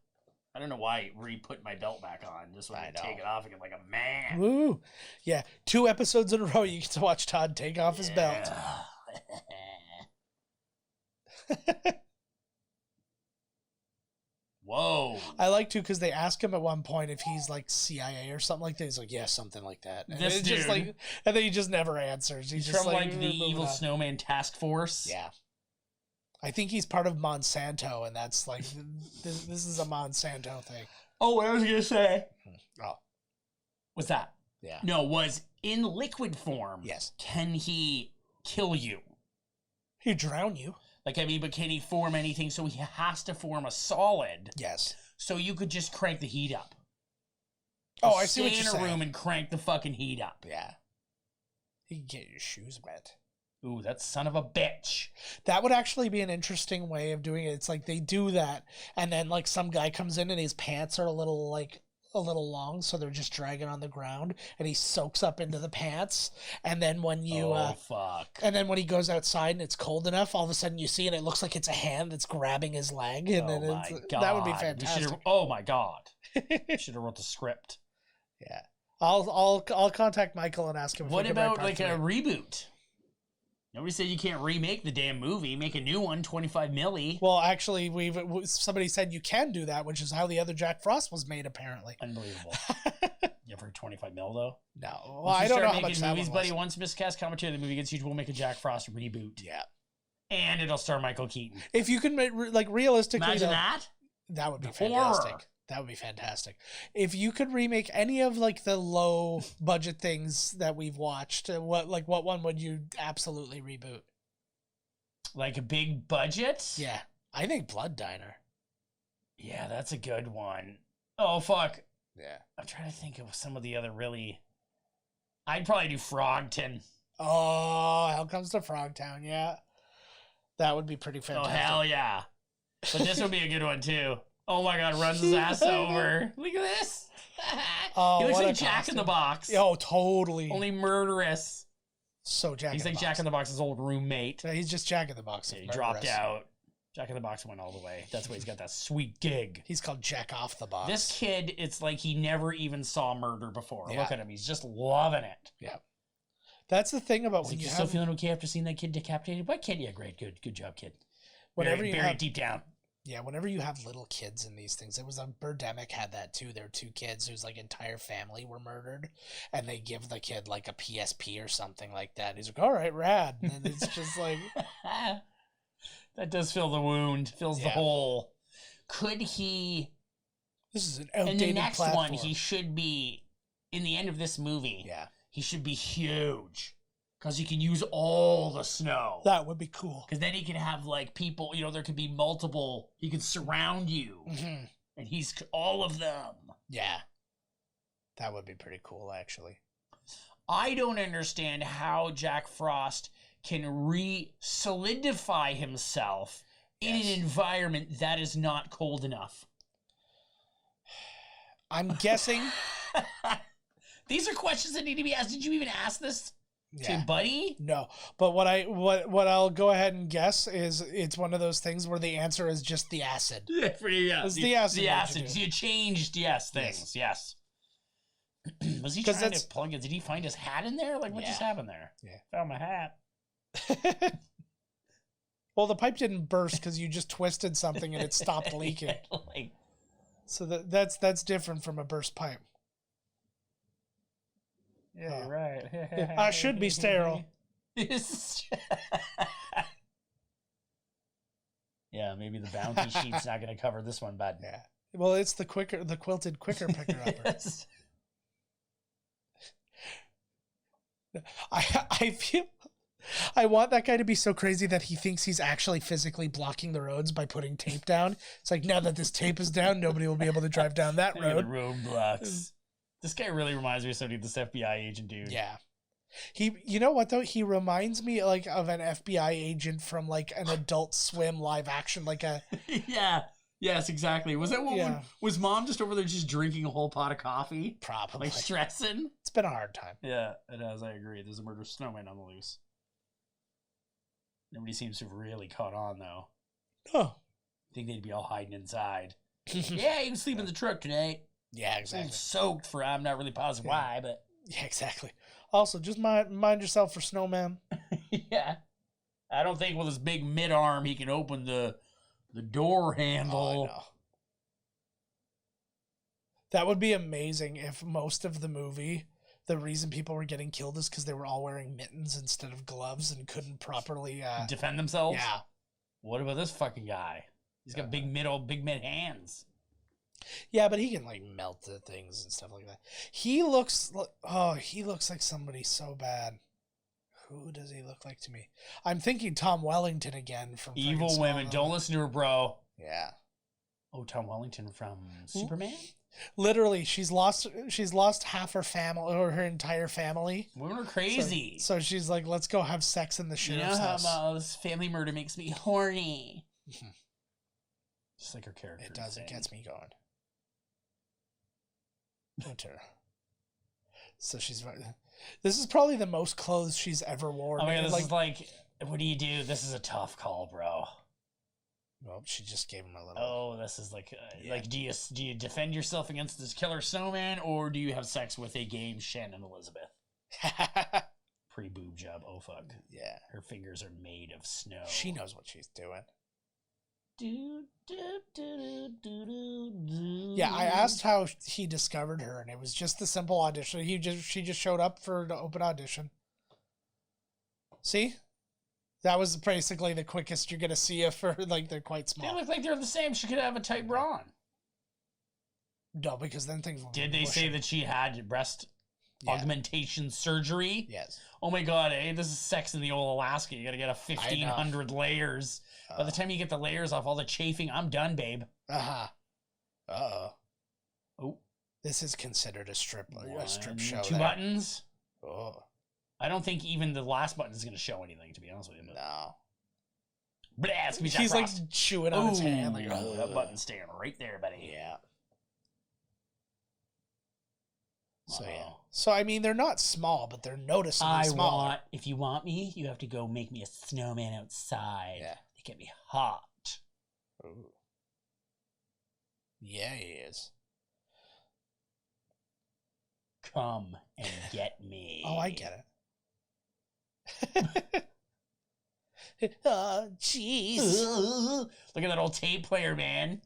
I don't know why I re-put my belt back on. Just when I take it off again like a man.
Woo. Yeah. 2 episodes in a row you get to watch Todd take off his belt.
Whoa.
I like to because they ask him at one point if he's like CIA or something like that. He's like, yeah, something like that. And
this dude.
Just like, and then he just never answers.
He's
just
from like the evil snowman task force.
Yeah. I think he's part of Monsanto, and that's like, this is a Monsanto thing.
Oh, what I was going to say.
Oh.
What's that?
Yeah.
No, was in liquid form.
Yes.
Can he kill you?
He'd drown you.
Like, I mean, but can he form anything? So he has to form a solid.
Yes.
So you could just crank the heat up.
Oh, I see what you're
saying. Stay in a
saying.
room and crank the fucking heat up.
Yeah. You can get your shoes wet.
Ooh, that son of a bitch.
That would actually be an interesting way of doing it. It's like they do that, and then like some guy comes in and his pants are a little long, so they're just dragging on the ground, and he soaks up into the pants. And then when you
fuck.
And then when he goes outside and it's cold enough, all of a sudden you see and it looks like it's a hand that's grabbing his leg, and then that would be fantastic.
Oh my god. Should have wrote the script.
Yeah. I'll contact Michael and ask him.
What about like a reboot? Nobody said you can't remake the damn movie. Make a new one, 25 milli.
Well, actually, somebody said you can do that, which is how the other Jack Frost was made, apparently.
Unbelievable. You ever 25 mil though?
No. Well, I don't know how much that
movies,
was.
buddy. Once miscast commentary, the movie gets huge, we'll make a Jack Frost reboot.
Yeah.
And it'll star Michael Keaton.
If you can, like, realistically,
imagine that.
That would be fantastic.
Horror.
That would be fantastic. If you could remake any of like the low budget things that we've watched, what one would you absolutely reboot?
Like a big budget?
Yeah. I think Blood Diner.
Yeah, that's a good one. Oh, fuck.
Yeah.
I'm trying to think of some of the other really. I'd probably do Frogtown.
Oh, Hell Comes to Frogtown. Yeah. That would be pretty
Oh,
fantastic.
hell yeah. But this would be a good one, too. Oh my god, runs his ass over. Look at this.
Oh,
he looks
what
like
a
Jack in the
costume.
Box.
Oh, totally.
Only murderous.
So Jack
He's
in
like
the
Jack
Box.
in the Box's old roommate.
No, he's just Jack in the Box.
He dropped out. Jack in the Box went all the way. That's why he's got that sweet gig.
He's called Jack Off the Box.
This kid, it's like he never even saw murder before.
Yeah.
Look at him. He's just loving it.
Yeah. That's the thing about
Is
when
he
you
still
have...
feeling okay after seeing that kid decapitated? What kid? Yeah, great. Good job, kid.
Whenever
Buried
you have...
deep down.
Yeah, whenever you have little kids in these things, it was a Birdemic had that too. There were 2 kids whose like entire family were murdered, and they give the kid like a PSP or something like that. He's like, "All right, rad," and it's just like
that does fill the wound, fills the
Yeah.
hole. Could he?
this is an
In
outdated
the next
platform.
one, he should be. In the end of this movie,
Yeah,
he should be huge because he can use all the snow.
that would be cool.
Because then he can have like people, there could be multiple. He can surround you,
Hmm.
and he's all of them.
Yeah, that would be pretty cool, actually.
I don't understand how Jack Frost can solidify himself in
Yes.
an environment that is not cold enough.
I'm guessing.
These are questions that need to be asked. Did you even ask this
Yeah.
to Buddy?
No, but what I'll go ahead and guess is it's one of those things where the answer is just the acid.
Yeah, yeah.
It's the acid
The
that you
acid.
do.
You changed, things. Yes. Was he
'Cause
trying
that's-
to plug it? Did he find his hat in there? Like, what just
Yeah.
happened there?
Yeah.
Found my hat.
Well, the pipe didn't burst because you just twisted something and it stopped leaking.
Like,
So that's different from a burst pipe.
yeah,
Oh.
you're right.
I should be sterile.
Yeah, maybe the bounty sheet's not going to cover this one, bud.
Yeah. Well, it's the quilted quicker picker upper.
Yes.
I feel I want that guy to be so crazy that he thinks he's actually physically blocking the roads by putting tape down. It's like, now that this tape is down, nobody will be able to drive down that
Look at the
road.
roadblocks. This guy really reminds me of somebody, this FBI agent dude.
Yeah. You know what though? He reminds me like of an FBI agent from like an Adult Swim live action, like a
Yeah. Yes, exactly. Was that what?
Yeah.
Was mom just over there just drinking a whole pot of coffee?
probably.
Like stressing?
It's been a hard time.
Yeah, it has. I agree. There's a murder snowman on the loose. Nobody seems to have really caught on, though.
Oh.
I think they'd be all hiding inside. Yeah, you can sleep in the truck today.
Yeah,
It's all
exactly.
soaked for, I'm not really positive why, but
Yeah, exactly. Also, just mind yourself for snowman.
yeah. I don't think with his big mid-arm he can open the door handle.
Oh, no. That would be amazing if most of the movie, the reason people were getting killed is because they were all wearing mittens instead of gloves and couldn't properly.
Defend themselves?
Yeah.
What about this fucking guy? He's got big mid hands.
Yeah, but he can like melt the things and stuff like that. He looks like somebody so bad. Who does he look like to me? I'm thinking Tom Wellington again from
Evil
fucking
women.
Smallville.
Don't listen to her, bro.
Yeah.
Oh, Tom Wellington from Superman?
Literally, she's lost half her family or her entire family.
Women are crazy.
So she's like, let's go have sex in the
You know
sheriff's
how
house.
this family murder makes me horny. Just like her character.
It does. It
insane.
gets me going. Winter. So she's right. This is probably the most clothes she's ever worn.
Oh my god, this
like,
is like, what do you do? This is a tough call, bro.
well, she just gave him a little.
Oh, this is like,
Yeah.
like, do you defend yourself against this killer snowman, or do you have sex with a game Shannon Elizabeth? Pre-boob job. Oh fuck.
Yeah.
Her fingers are made of snow.
She knows what she's doing. Yeah, I asked how he discovered her, and it was just the simple audition. She just showed up for an open audition. See, that was basically the quickest you're gonna see of her. Like they're quite
They
small.
look like they're the same. She could have a tight bra on.
No, because then things. Will
Did
be
they say
mushy.
that she had breast
Yeah.
augmentation surgery?
Yes.
Oh my god, this is sex in the old Alaska. You gotta get a 1,500 layers. By the time you get the layers off, all the chafing, I'm done, babe.
Uh-huh. Uh-oh.
Oh.
This is considered a strip show.
2 buttons.
Oh
I don't think even the last button is going to show anything, to be honest with you.
no.
Blah, it's gonna be Jack
He's like
Frost.
chewing on his hand. Like,
That button's staying right there, buddy.
yeah. So
Uh-oh.
yeah. So I mean, they're not small, but they're noticeably smaller.
If you want me, you have to go make me a snowman outside.
Yeah.
They get me hot.
Ooh. Yeah, he is.
Come and get me.
Oh, I get it. Oh, jeez.
Look at that old tape player, man.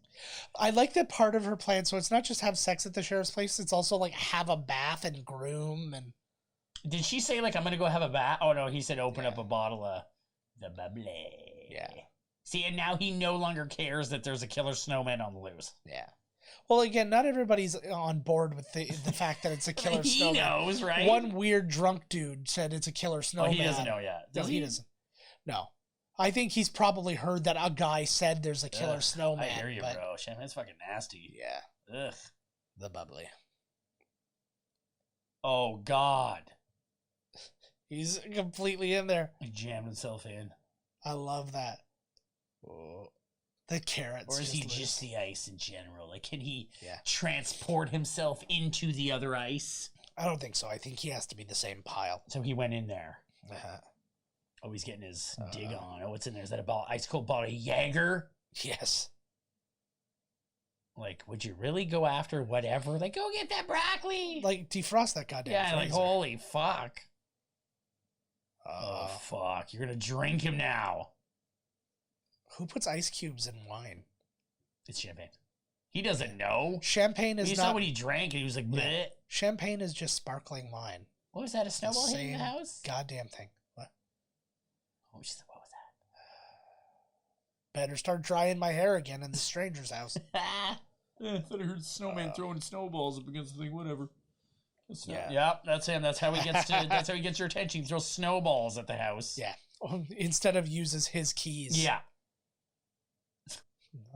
I like that part of her plan. So it's not just have sex at the sheriff's place. It's also like have a bath and groom and.
Did she say like I'm gonna go have a bath? Oh no, he said open up a bottle of the bubbly.
Yeah.
See, and now he no longer cares that there's a killer snowman on the loose.
Yeah. Well, again, not everybody's on board with the fact that it's a killer
He
snowman.
knows, right?
One weird drunk dude said it's a killer snowman.
Oh, he doesn't know yet.
No, he doesn't. No. I think he's probably heard that a guy said there's a killer snowman.
I hear you,
but
bro. Shannon, that's fucking nasty.
Yeah.
Ugh.
The bubbly.
Oh, God.
He's completely in there.
He jammed himself in.
I love that. Oh. The carrots.
Or is he
loose.
just the ice in general? Like, can he
Yeah.
transport himself into the other ice?
I don't think so. I think he has to be the same pile.
So he went in there.
Uh-huh.
Oh, he's getting his dig on. Oh, what's in there? Is that a ice cold bottle of Jaeger?
Yes.
Like, would you really go after whatever? Like, go get that broccoli.
Like, defrost that goddamn
yeah, like,
freezer.
holy fuck. Oh, fuck. You're going to drink him now.
Who puts ice cubes in wine?
It's champagne. He doesn't know.
Champagne is
You
not...
saw what he drank, and he was like, bleh.
Champagne is just sparkling wine.
What was that, a snowball hitting
Same
the house?
goddamn thing. What?
Oh, she said, what was
Better start drying my hair again in the stranger's house.
that? I thought I heard snowman throwing snowballs up against the thing, whatever.
Yeah.
Yep, that's him. That's how he gets that's how he gets your attention. He throws snowballs at the house.
Yeah. Instead of uses his keys.
Yeah.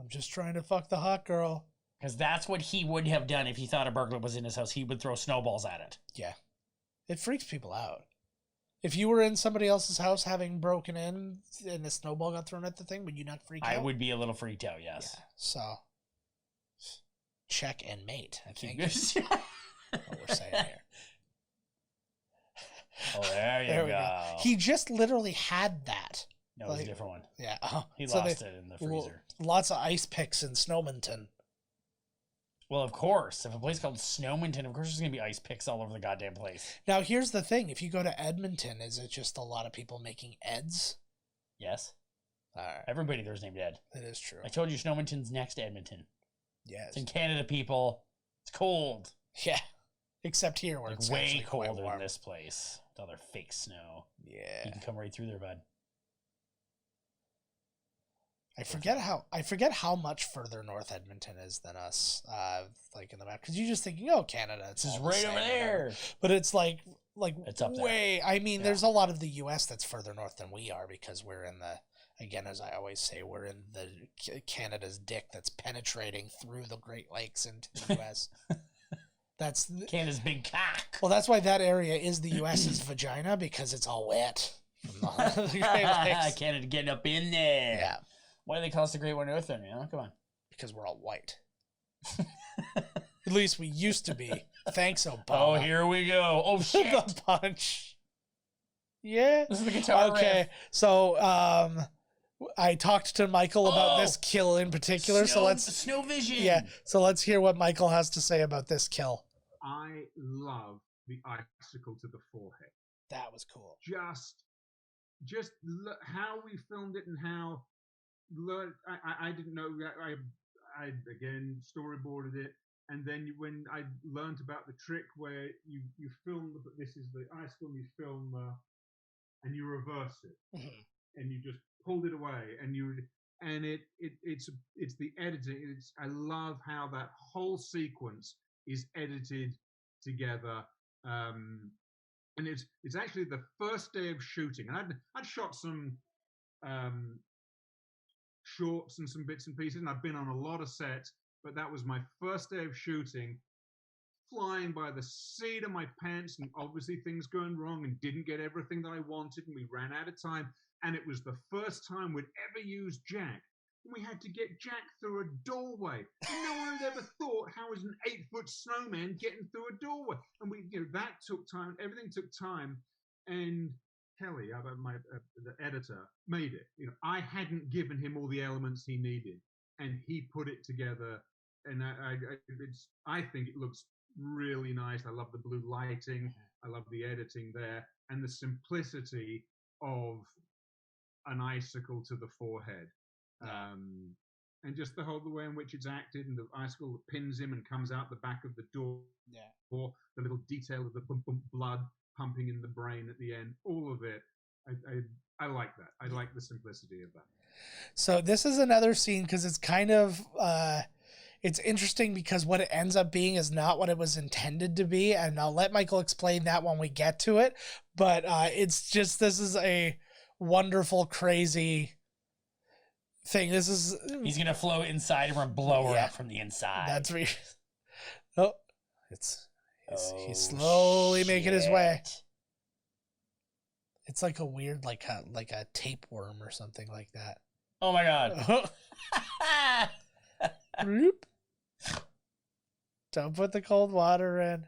I'm just trying to fuck the hot girl.
Because that's what he would have done if he thought a burglar was in his house. He would throw snowballs at it.
Yeah. It freaks people out. If you were in somebody else's house having broken in and a snowball got thrown at the thing, would you not freak out?
I would be a little freaked out, yes.
Yeah. So, check and mate, I think. What we're saying here.
Oh, there you
There we
go.
He just literally had that.
No, it was a different one.
Yeah.
He
So
lost it in the freezer.
Lots of ice picks in Snowminton.
Well, of course. If a place called Snowminton, of course there's going to be ice picks all over the goddamn place.
Now, here's the thing. If you go to Edmonton, is it just a lot of people making Eds?
Yes.
All right.
Everybody there's named Ed.
That is true.
I told you Snowminton's next to Edmonton.
Yes.
It's in Canada, people. It's cold.
Yeah. Except here where
Like
it's
way
actually quite
colder
warm.
than this place. With all their fake snow. You
Yeah.
can come right through there, bud.
I forget how much further north Edmonton is than us, like in the map. Because you're just thinking, oh, Canada, it's
This is
all the
right
same,
over
whatever.
there.
But it's like
It's up there.
way. I mean,
Yeah.
there's a lot of the U.S. that's further north than we are because we're in the. Again, as I always say, we're in the Canada's dick that's penetrating through the Great Lakes into the U.S. That's
Canada's big cock.
well, that's why that area is the U.S.'s vagina because it's all wet. From the Great Lakes.
Canada getting up in there.
Yeah,
Why do they call us the Great White North then? You know? Come on.
because we're all white. At least we used to be. Thanks, Obama.
Oh, here we go. Oh, shit.
the punch. Yeah.
This is the guitar
Okay.
riff.
So, I talked to Michael about
Oh!
this kill in particular. So
Snow Vision.
yeah. So let's hear what Michael has to say about this kill.
I love the icicle to the forehead.
That was cool.
Just look how we filmed it and how I didn't know. I again storyboarded it, and then when I learned about the trick where you film this is the icicle, and you film and you reverse it, and you just pulled it away, and it's the editing. I love how that whole sequence is edited together. And it's actually the first day of shooting, and I'd shot some shorts and some bits and pieces, and I've been on a lot of sets, but that was my first day of shooting. flying by the seat of my pants, and obviously things going wrong, and didn't get everything that I wanted, and we ran out of time. And it was the first time we'd ever used Jack. And we had to get Jack through a doorway. And no one had ever thought, how is an 8-foot snowman getting through a doorway? And that took time. Everything took time. And Kelly, the editor, made it. I hadn't given him all the elements he needed, and he put it together. And I think it looks really nice. I love the blue lighting. I love the editing there, and the simplicity of an icicle to the forehead, and just the way in which it's acted, and the icicle that pins him and comes out the back of the door. Or the little detail of the blood pumping in the brain at the end. All of it, I like that. I like the simplicity of that.
So this is another scene because it's kind of it's interesting because what it ends up being is not what it was intended to be, and I'll let Michael explain that when we get to it. But it's just, this is a wonderful, crazy thing.
He's gonna float inside her and blow her up from the inside.
That's he's slowly making his way. It's like a weird, like a tapeworm or something like that.
Oh my god.
Don't put the cold water in.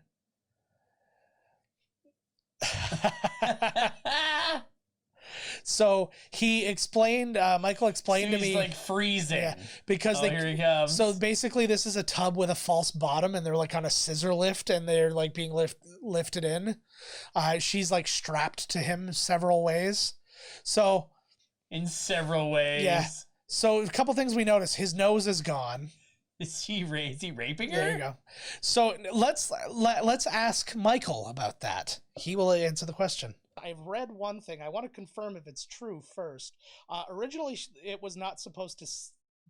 So he explained, Michael explained to me.
He's like freezing.
Yeah, because
here he comes.
So basically this is a tub with a false bottom, and they're like on a scissor lift, and they're like being lifted in. She's like strapped to him several ways. So.
In several ways.
Yeah. So a couple things we notice. His nose is gone.
Is he raping her?
There you go. So let's ask Michael about that. He will answer the question. I've read one thing. I want to confirm if it's true first. Originally, it was not supposed to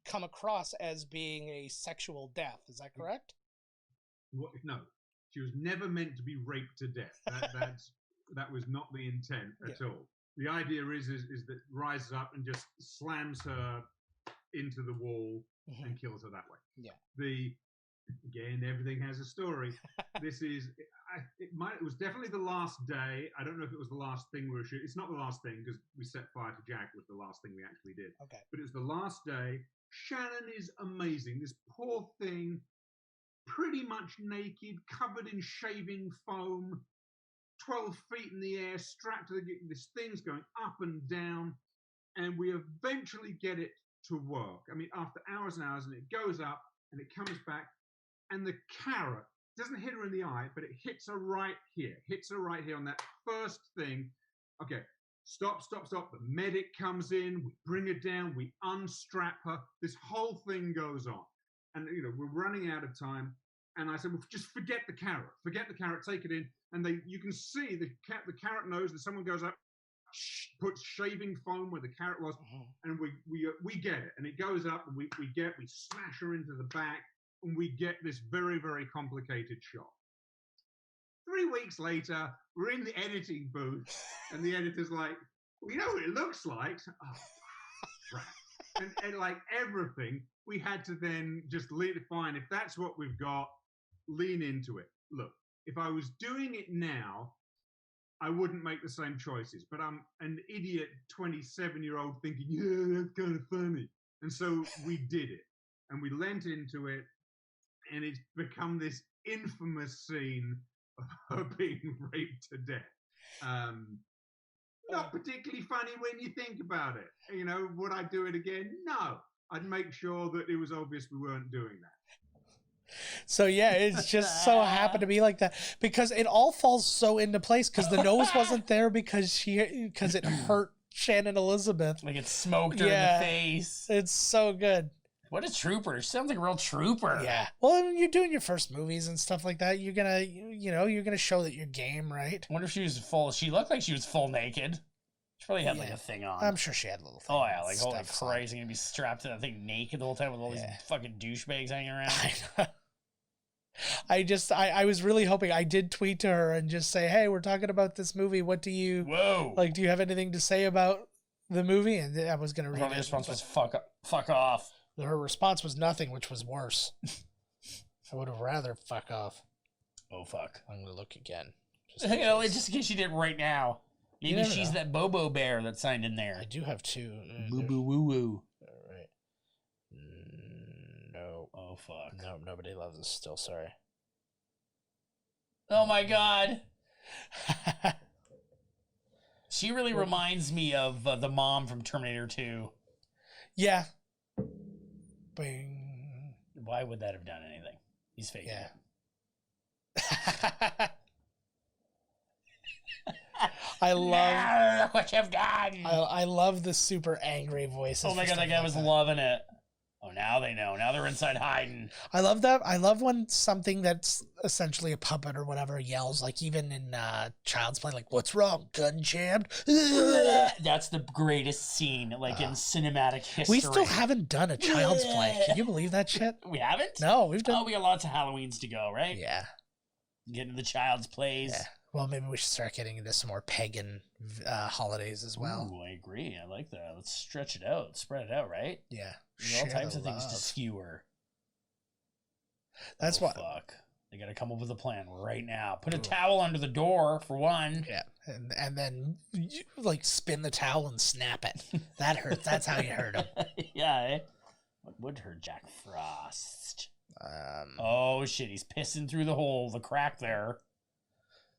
come across as being a sexual death. Is that correct?
No, she was never meant to be raped to death. That was not the intent at all. The idea is that rises up and just slams her into the wall and kills her that way. Yeah. Again, everything has a story. It was definitely the last day. I don't know if it was the last thing we were shooting. It's not the last thing because we set fire to Jack was the last thing we actually did.
Okay.
But it was the last day. Shannon is amazing. This poor thing, pretty much naked, covered in shaving foam, 12 feet in the air, strapped to this thing's going up and down, and we eventually get it to work. I mean, after hours and hours, and it goes up and it comes back, and the carrot doesn't hit her in the eye, but it hits her right here. On that first thing. Okay, stop. The medic comes in, we bring her down, we unstrap her. This whole thing goes on. And, we're running out of time. And I said, well, just forget the carrot, take it in. And you can see the carrot knows that someone goes up, puts shaving foam where the carrot was, and we get it. And it goes up, and we smash her into the back, and we get this very, very complicated shot. 3 weeks later, we're in the editing booth, and the editor's like, well, you know what it looks like? Oh, crap. And like everything, we had to then just fine, if that's what we've got, lean into it. Look, if I was doing it now, I wouldn't make the same choices. But I'm an idiot 27-year-old thinking, yeah, that's kind of funny. And so we did it. And we lent into it. And it's become this infamous scene of her being raped to death. Not particularly funny when you think about it. Would I do it again? No. I'd make sure that it was obvious we weren't doing that.
So yeah, it's just so happened to be like that because it all falls so into place because the nose wasn't there because it hurt Shannon Elizabeth.
Like it smoked her in the face.
It's so good.
What a trooper. She sounds like a real trooper.
Yeah. Well, you're doing your first movies and stuff like that. You're gonna show that you're game, right?
I wonder if she was she looked like she was full naked. She probably had like a thing on.
I'm sure she had a little thing.
Oh yeah, like holy Christ, you're gonna be strapped to that thing naked the whole time with all these fucking douchebags hanging around.
I was really hoping. I did tweet to her and just say, hey, we're talking about this movie. What do you do you have anything to say about the movie? And I was gonna read it.
Her response was fuck off.
Her response was nothing, which was worse. I would have rather fuck off.
Oh, fuck.
I'm gonna look again.
Just in case you did it right now. Maybe she's that Bobo bear that signed in there.
I do have 2.
Boo boo woo woo.
All right. No.
Oh, fuck.
No, nobody loves us still. Sorry.
Oh, my God. She really reminds me of the mom from Terminator 2.
Yeah. Bing.
Why would that have done anything? He's faking it.
I love
Look what you've done.
I love the super angry voices.
Oh my God, that guy was loving it. Oh, now they know. Now they're inside hiding.
I love that. I love when something that's essentially a puppet or whatever yells, like even in Child's Play, like, what's wrong, gun jammed?
That's the greatest scene, like in cinematic history.
We still haven't done a Child's Play. Can you believe that shit?
We haven't?
No, we've done.
Oh, we got lots of Halloweens to go, right?
Yeah.
Get into the Child's Plays.
Yeah. Well, maybe we should start getting into some more pagan holidays as well.
Ooh, I agree. I like that. Let's stretch it out, spread it out, right?
Yeah.
There's all types of things to skewer.
That's what.
Fuck. They got to come up with a plan right now. Put a towel under the door for one.
Yeah, and then you, like spin the towel and snap it. That hurts. That's how you hurt him.
Yeah. Eh? What would hurt Jack Frost? Oh shit! He's pissing through the hole, the crack there.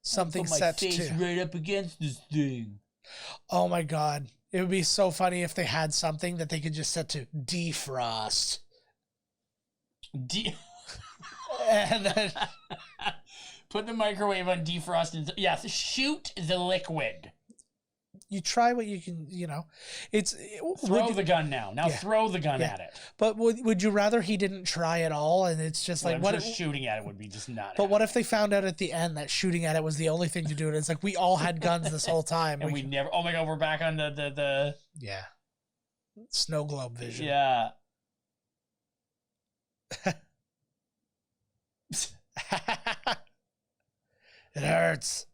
Something
put my
set
face
to
right up against this thing.
Oh my God. It would be so funny if they had something that they could just set to defrost. And then
put the microwave on defrost and shoot the liquid.
You try what you can, you know.
Throw the gun now. Throw the gun at it.
But would you rather he didn't try at all? And it's just like,
what if shooting at it would be just not.
But what if they found out at the end that shooting at it was the only thing to do it? It's like we all had guns this whole time,
and we never. Oh my God, we're back on the
yeah, snow globe vision.
Yeah.
It hurts.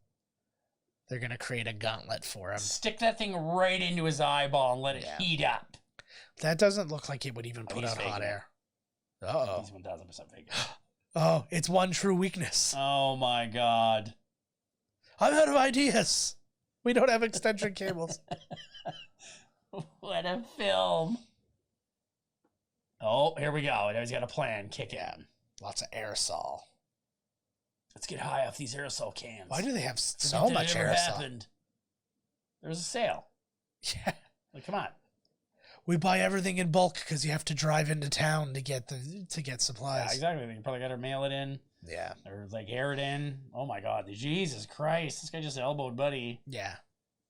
They're going to create a gauntlet for him.
Stick that thing right into his eyeball and let it heat up.
That doesn't look like it would even put out hot air. Uh-oh.
He's 1000% fake.
Oh, it's one true weakness.
Oh my God.
I'm out of ideas. We don't have extension cables.
What a film. Oh, here we go. Now he's got a plan. Kick in.
Lots of aerosol.
Let's get high off these aerosol cans.
Why do they have so much aerosol? Happened.
There's a sale.
Yeah.
Like, come on.
We buy everything in bulk because you have to drive into town to get supplies.
Yeah, exactly. You probably got to mail it in.
Yeah. Or
like air it in. Oh my God. Jesus Christ. This guy just elbowed Buddy.
Yeah.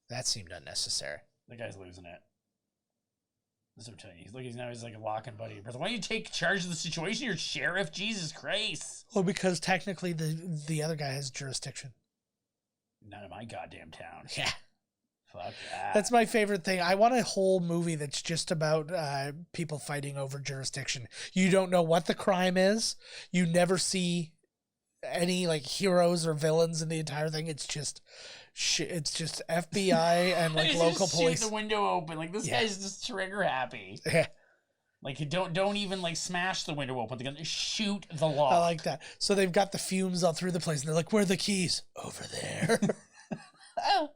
That seemed unnecessary.
The guy's losing it. That's what I'm telling you. He's like locking Buddy. Why don't you take charge of the situation? You're sheriff. Jesus Christ.
Well, because technically the other guy has jurisdiction.
Not in my goddamn town.
Yeah.
Fuck that.
That's my favorite thing. I want a whole movie that's just about people fighting over jurisdiction. You don't know what the crime is. You never see any like heroes or villains in the entire thing. It's just FBI and like local police.
Shoot the window open. Like this guy's just trigger happy.
Yeah.
Like you don't even like smash the window open. They're gonna shoot the lock.
I like that. So they've got the fumes all through the place, and they're like, "Where are the keys?" Over there.
Oh.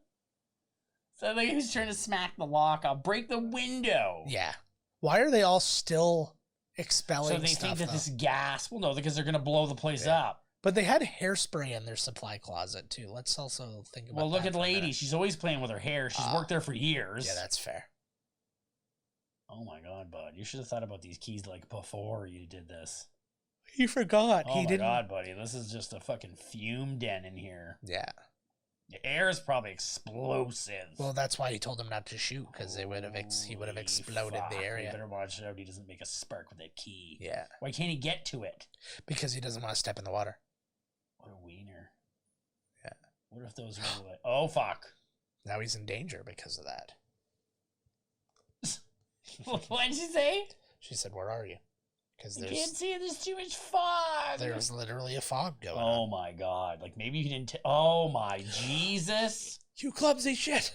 So like he's trying to smack the lock. I'll break the window.
Yeah. Why are they all still expelling?
So they think that
though?
this gas. Well, no, because they're gonna blow the place up.
But they had hairspray in their supply closet too. Let's also think about.
Well, look at Lady. She's always playing with her hair. She's worked there for years.
Yeah, that's fair.
Oh my God, bud! You should have thought about these keys like before you did this.
He forgot.
Oh my God, buddy! This is just a fucking fume den in here.
Yeah.
The air is probably explosive.
Well, that's why he told him not to shoot, because he would have exploded the area.
You better watch out he doesn't make a spark with that key.
Yeah.
Why can't he get to it?
Because he doesn't want to step in the water.
What a wiener.
Yeah.
What if those are like... Oh, fuck.
Now he's in danger because of that.
What did she say?
She said, "Where are you?" Because
you can't see it. There's too much fog.
There's literally a fog going on.
Oh my God. Like maybe you didn't... Oh my Jesus.
You clumsy shit.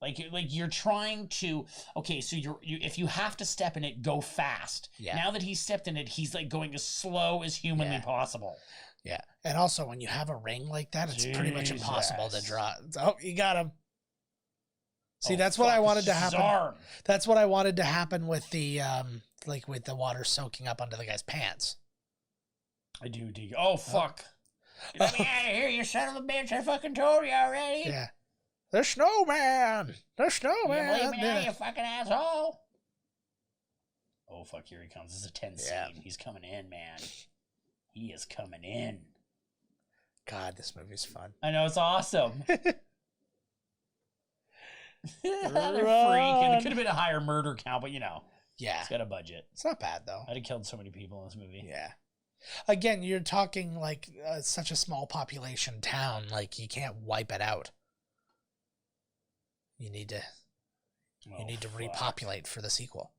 Like you're trying to... Okay, so you if you have to step in it, go fast.
Yeah.
Now that he's stepped in it, he's like going as slow as humanly possible.
Yeah. And also, when you have a ring like that, it's pretty much impossible to
Jesus.
draw. Oh, you got him. See,
Oh,
that's what I
fuck,
wanted
it's
to
just his
happen.
arm.
That's what I wanted to happen with the, like with the water soaking up under the guy's pants.
I do dig. Oh, fuck. Get me out of here, you son of a bitch. I fucking told you already.
Yeah. The snowman! The snowman!
You believe me now, you fucking asshole? Oh, fuck, here he comes. This is a tense
Yeah.
scene. He's coming in, man. He is coming in.
God, this movie's fun.
I know, it's awesome. They're
Run.
freaking. It could have been a higher murder count, but you know,
Yeah.
it's got a budget.
It's not bad, though.
I'd have killed so many people in this movie.
Yeah. Again, you're talking like such a small population town. Like, you can't wipe it out. You need to
Fuck.
repopulate for the sequel.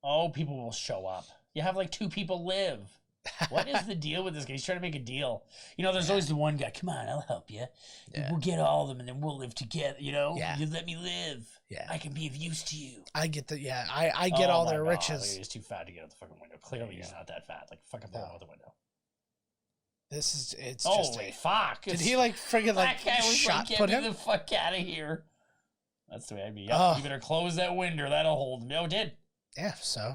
Oh, people will show up. You have like 2 people live. What is the deal with this guy? He's trying to make a deal. You know, there's always the one guy. Come on, I'll help you.
Yeah.
We'll get all of them, and then we'll live together. You know,
Yeah.
you let me live.
Yeah.
I can be of use to you.
I get the, yeah, I get all
my
their
God,
riches.
He's too fat to get out the fucking window. Clearly, he's not that fat. Like, fucking pull him out the window.
It's
Oh,
just
wait, fuck.
did he like friggin' like
that guy was
shot
like, get
put
me
him?
the fuck out of here. That's the way I'd be. Yep,
Oh.
You better close that window. That'll hold him. No, it did.
Yeah, so.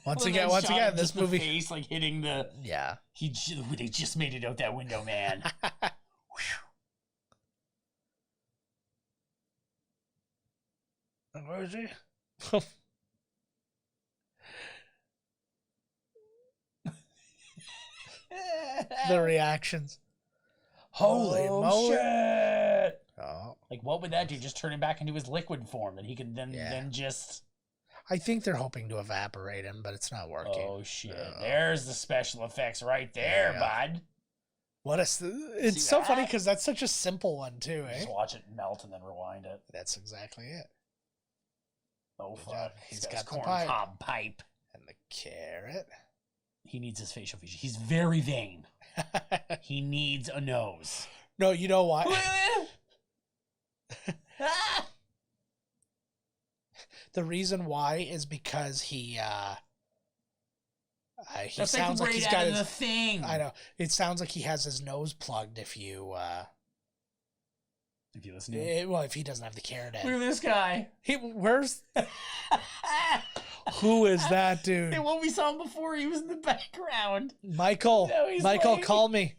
Once
Well,
again,
that shot of
this
just the
movie.
face, like, hitting the...
Yeah.
They just made it out that window, man.
Where is he? The reactions. Holy
oh,
moly.
shit.
Oh.
Like, what would that do? Just turn him back into his liquid form that he could then just...
I think they're hoping to evaporate him, but it's not working.
Oh, shit. There's the special effects right there, bud.
It's so funny because that's such a simple one, too, eh?
Just watch it melt and then rewind it.
That's exactly it.
Oh,
Good
fuck.
job. He's got the
corn
pipe.
cob pipe.
And the carrot.
He needs his facial feature. He's very vain. He needs a nose.
No, you know what? The reason why is because he
That's
sounds
like
like he's
right
got
out of
his.
the thing.
I know. It sounds like he has his nose plugged. If you
listen to him.
well, if he doesn't have the carrot
Look
in.
at this guy.
Where's? Who is that dude?
Hey, well, we saw him before. He was in the background.
Michael.
No, he's
Michael,
like-
call me.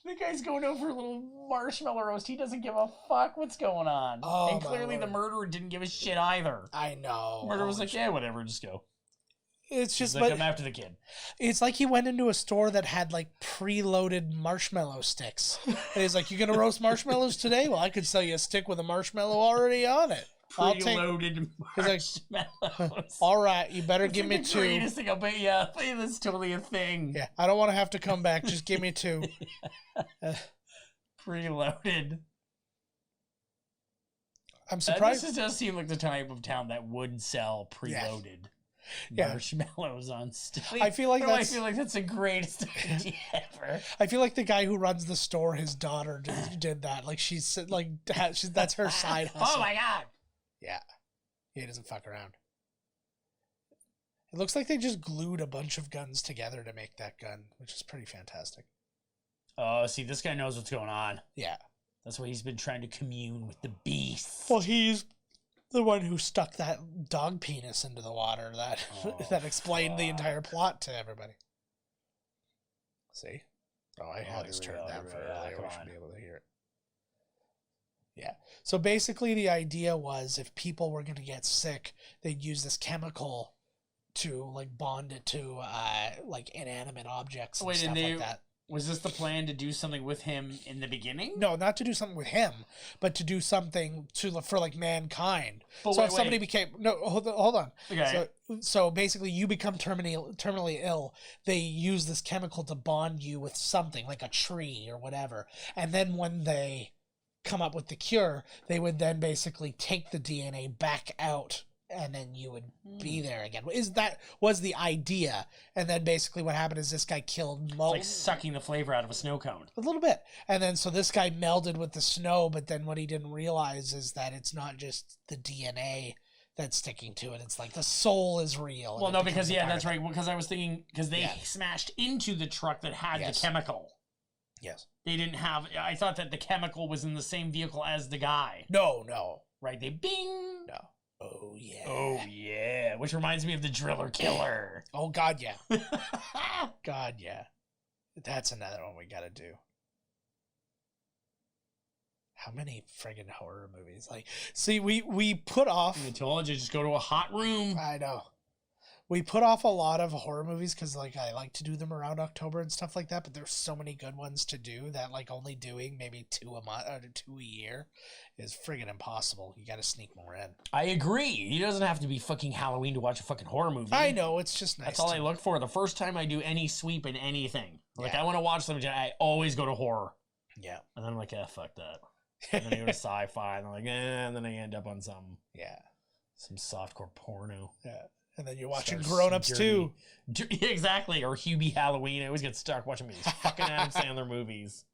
The guy's going over a little marshmallow roast. He doesn't give a fuck what's going on.
Oh,
and
my
clearly the
Lord.
murderer didn't give a shit either.
I know.
Murderer was
Holy
like, yeah, whatever, just go.
It's
Just
just,
like,
but
I'm after the kid.
it's like he went into a store that had like preloaded marshmallow sticks. And he's like, "You gonna roast marshmallows today? Well, I could sell you a stick with a marshmallow already on it. I'll take."
Preloaded
He's like,
marshmallows.
All right, you better
It's
give
like
me
the
two.
greatest thing. I'll bet you. That's totally a thing.
Yeah, I don't want to have to come back. Just give me two.
Preloaded.
I'm surprised.
This does seem like the type of town that would sell preloaded
Yeah.
marshmallows on stick.
I feel like
I
that's.
feel like that's the greatest idea ever.
I feel like the guy who runs the store, his daughter did that. Like she's like, that's her side hustle.
Oh my god!
Yeah, he doesn't fuck around. It looks like they just glued a bunch of guns together to make that gun, which is pretty fantastic.
Oh, see, this guy knows what's going on.
Yeah.
That's why he's been trying to commune with the beast.
Well, he's the one who stuck that dog penis into the water that that explained the entire plot to everybody. See? Oh, I had this turned down for earlier. We should be able to hear it. Yeah. So basically the idea was if people were going to get sick, they'd use this chemical to like bond it to like inanimate objects and stuff like that.
Was this the plan to do something with him in the beginning?
No, not to do something with him, but to do something for like mankind.
But
so
wait,
if somebody became hold on.
Okay.
So basically, you become terminally ill. They use this chemical to bond you with something like a tree or whatever, and then when they come up with the cure, they would then basically take the DNA back out. And then you would be there again. Was the idea? And then basically what happened is this guy killed
It's like sucking the flavor out of a snow cone.
a little bit. And then so this guy melded with the snow, but then what he didn't realize is that it's not just the DNA that's sticking to it. It's like the soul is real.
Well,
and
no,
it becomes
because
a
yeah,
part
that's
of it.
right. Because I was thinking because they
Yeah.
smashed into the truck that had
Yes.
the chemical.
Yes.
They didn't have. I thought that the chemical was in the same vehicle as the guy.
No.
Right? They bing.
No. Oh yeah.
Oh yeah. Which reminds me of the Driller Killer.
Oh God, yeah. God, yeah. That's another one we gotta do. How many friggin' horror movies? Like, see, we put off.
I told you, just go to a hot room.
I know. We put off a lot of horror movies because, like, I like to do them around October and stuff like that. But there's so many good ones to do that, like, only doing maybe 2 a month or 2 a year is friggin' impossible. You got to sneak more in.
I agree. It doesn't have to be fucking Halloween to watch a fucking horror movie.
I know, it's just nice.
That's all I look for. The first time I do any sweep in anything, like
Yeah.
I want to watch something, I always go to horror,
Yeah,
and then I'm like, fuck that. And then I go to sci-fi, and I'm like, and then I end up on some
yeah.
softcore porno.
Yeah. And then you're watching
Start
Grown Ups too.
Exactly, or Hubie Halloween. I always get stuck watching these fucking Adam Sandler movies.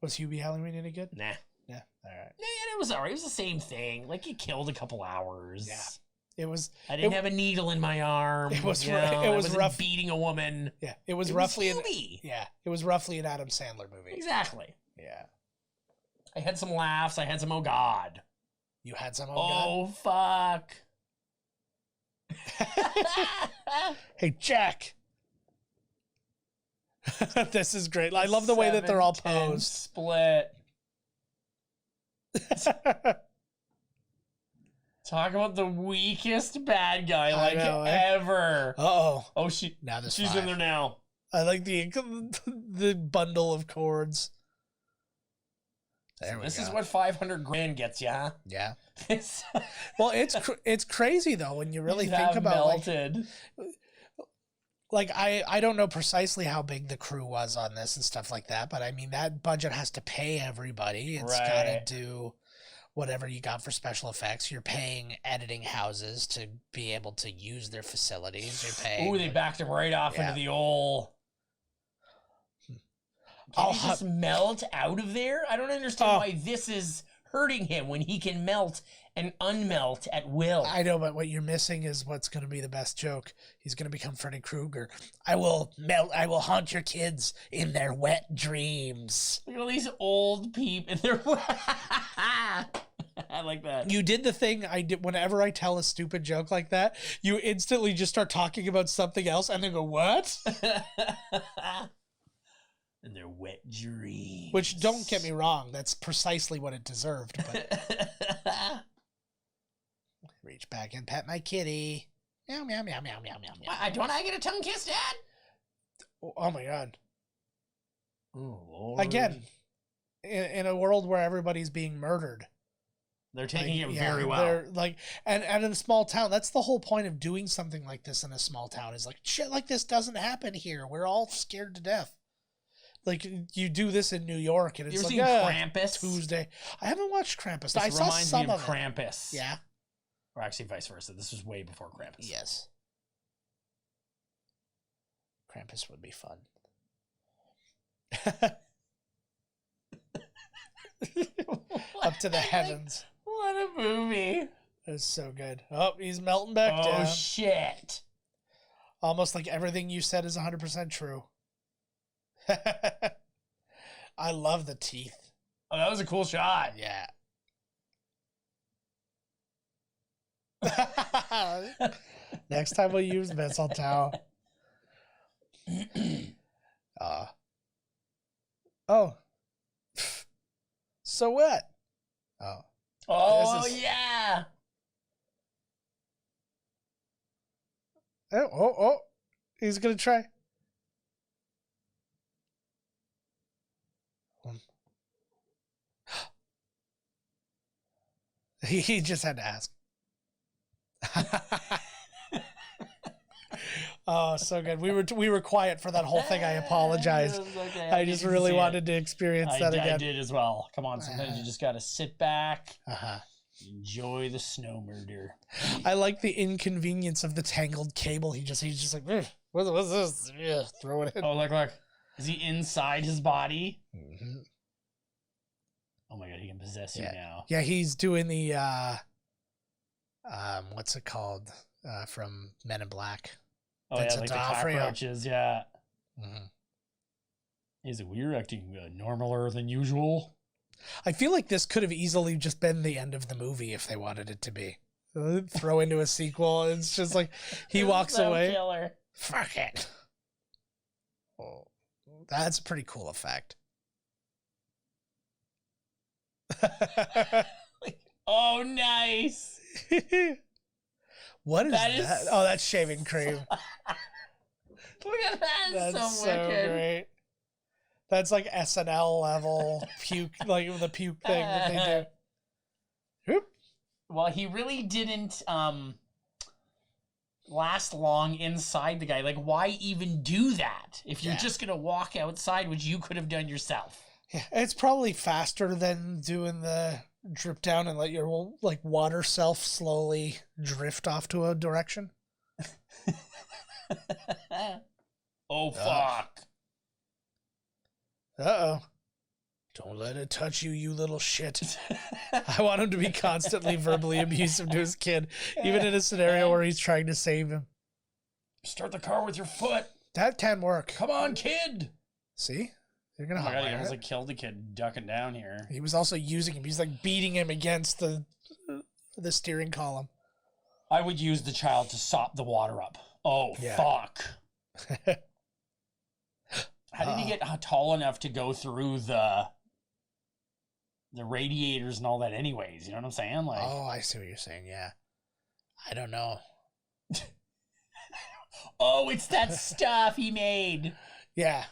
Was Hubie Halloween any good?
Nah.
Yeah. All right.
Yeah, it was alright. It was the same thing. Like, it killed a couple hours.
Yeah. It was.
I didn't have a needle in my arm.
It was.
You know,
It
I
was
wasn't
rough.
beating a woman.
Yeah. It was
It
roughly.
was Hubie.
Yeah. It was roughly an Adam Sandler movie.
Exactly.
Yeah.
I had some laughs. I had some, oh God.
You had some.
Oh, fuck.
Hey, Jack. This is great. I love the way that they're all
7-10
posed.
Split. Talk about the weakest bad guy
I know,
ever.
Uh-oh.
Oh,
Now there's
she's
5.
in there now.
I like the bundle of chords. There we
This
go.
is what 500 grand gets you, huh?
Yeah.
It's
Well, it's crazy though when you really think about
melted.
like I don't know precisely how big the crew was on this and stuff like that, but I mean that budget has to pay everybody. It's got to
Right.
do whatever you got for special effects. You're paying editing houses to be able to use their facilities. You're paying.
Ooh, they backed him right off
Yeah.
into the old. Can he just melt out of there? I don't understand why this is hurting him when he can melt and unmelt at will.
I know, but what you're missing is what's going to be the best joke. He's going to become Freddy Krueger. I will haunt your kids in their wet dreams.
Look at all these old people. They're I like that.
You did the thing I did whenever I tell a stupid joke like that. You instantly just start talking about something else and then go, what?
And their wet dreams.
Which, don't get me wrong, that's precisely what it deserved. But reach back and pet my kitty. Meow, meow, meow, meow, meow, meow, meow.
Don't I get a tongue kiss, Dad?
Oh my God.
Oh, Lord.
Again, in a world where everybody's being murdered.
They're taking
Like,
it
yeah,
very well.
They're like, and in a small town, that's the whole point of doing something like this in a small town is like, shit like this doesn't happen here. We're all scared to death. Like, you do this in New York, and it's
You ever
like,
seen Krampus?
Tuesday. I haven't watched Krampus.
This
I saw
reminds
some
me of
it.
Krampus.
Yeah.
Or actually vice versa. This was way before Krampus.
Yes. Krampus would be fun. Up to the heavens.
What a movie.
It's so good. Oh, he's melting back
Oh,
down.
shit.
Almost like everything you said is 100% true. I love the teeth.
Oh, that was a cool shot.
Yeah. Next time we'll use mistletoe. Oh. So what? Oh.
Oh,
This is-
yeah.
Oh. He's going to try. He just had to ask. Oh, so good. We were quiet for that whole thing. I apologize.
It was okay.
I
You
just
can
really
see it.
wanted to experience that
I
again.
did as well. Come on, sometimes you just gotta sit back,
Uh-huh.
enjoy the snow murder.
I like the inconvenience of the tangled cable. He's just like, what's this? Yeah, throw it in.
Oh, look. Is he inside his body?
Mhm.
Oh my god, he can possess you now.
Yeah, he's doing the what's it called? From Men in Black.
Oh, yeah,
Vincent
like the
D'Onofrio.
cockroaches, yeah.
Mm-hmm.
Is it we're acting normaler than usual?
I feel like this could have easily just been the end of the movie if they wanted it to be. Throw into a sequel. It's just like he walks
So
away.
killer.
Fuck it. Oh, that's a pretty cool effect.
Oh, nice.
What is
That
that?
is-
Oh, that's shaving cream.
Look at that. It's
That's
so
so
wicked.
great. That's like SNL level puke, like the puke thing that they do. Whoop.
Well, he really didn't last long inside the guy. Like, why even do that? If you're
Yeah.
just going to walk outside, which you could have done yourself.
Yeah, it's probably faster than doing the drip down and let your like water self slowly drift off to a direction.
Oh, fuck.
Uh-oh. Don't let it touch you, you little shit. I want him to be constantly verbally abusive to his kid, even in a scenario where he's trying to save him.
Start the car with your foot.
That can work.
Come on, kid.
See? You're
Oh
gonna
my God, he
hotwire
almost
it.
like killed the kid ducking down here.
He was also using him. He's like beating him against the steering column.
I would use the child to sop the water up. Oh,
Yeah.
fuck. How did he get tall enough to go through the radiators and all that anyways? You know what I'm saying? Like,
Oh, I see what you're saying. Yeah. I don't know.
oh, it's that stuff he made.
Yeah.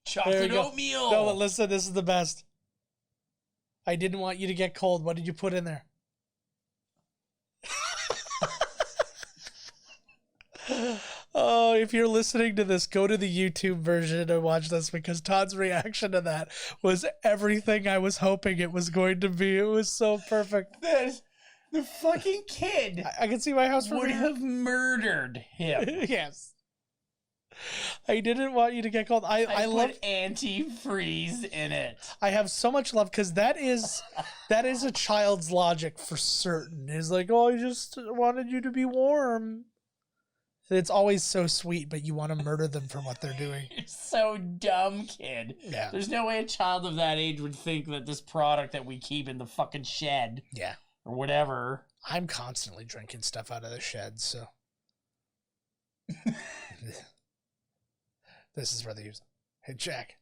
There
Chocolate
we go.
oatmeal.
No, but listen, this is the best. I didn't want you to get cold. What did you put in there? Oh, if you're listening to this, go to the YouTube version and watch this because Todd's reaction to that was everything I was hoping it was going to be. It was so perfect.
The fucking kid
I can see my house from
would
here.
have murdered him.
Yes. I didn't want you to get cold. I
I
love.
put antifreeze in it.
I have so much love because that is a child's logic for certain. It's like, oh, I just wanted you to be warm. It's always so sweet, but you want to murder them for what they're doing.
You're so dumb, kid.
Yeah.
There's no way a child of that age would think that this product that we keep in the fucking shed
Yeah.
or whatever.
I'm constantly drinking stuff out of the shed, so. This is where they use. Hey, Jack.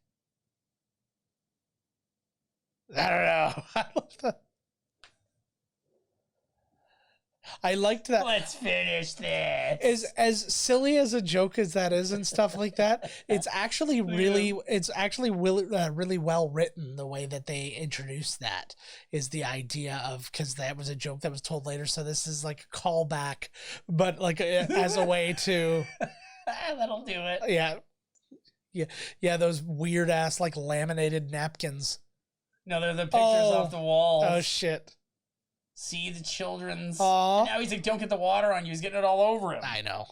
I don't know. I love that. I liked that.
Let's finish this.
As silly as a joke as that is and stuff like that, it's actually really really well written. The way that they introduced that is the idea of, because that was a joke that was told later, so this is like a callback, but like as a way to
That'll do it.
yeah those weird ass like laminated napkins.
No, they're the pictures off the walls.
Oh shit.
See the children's.
Aw.
And now he's like, don't get the water on you. He's getting it all over him.
I know.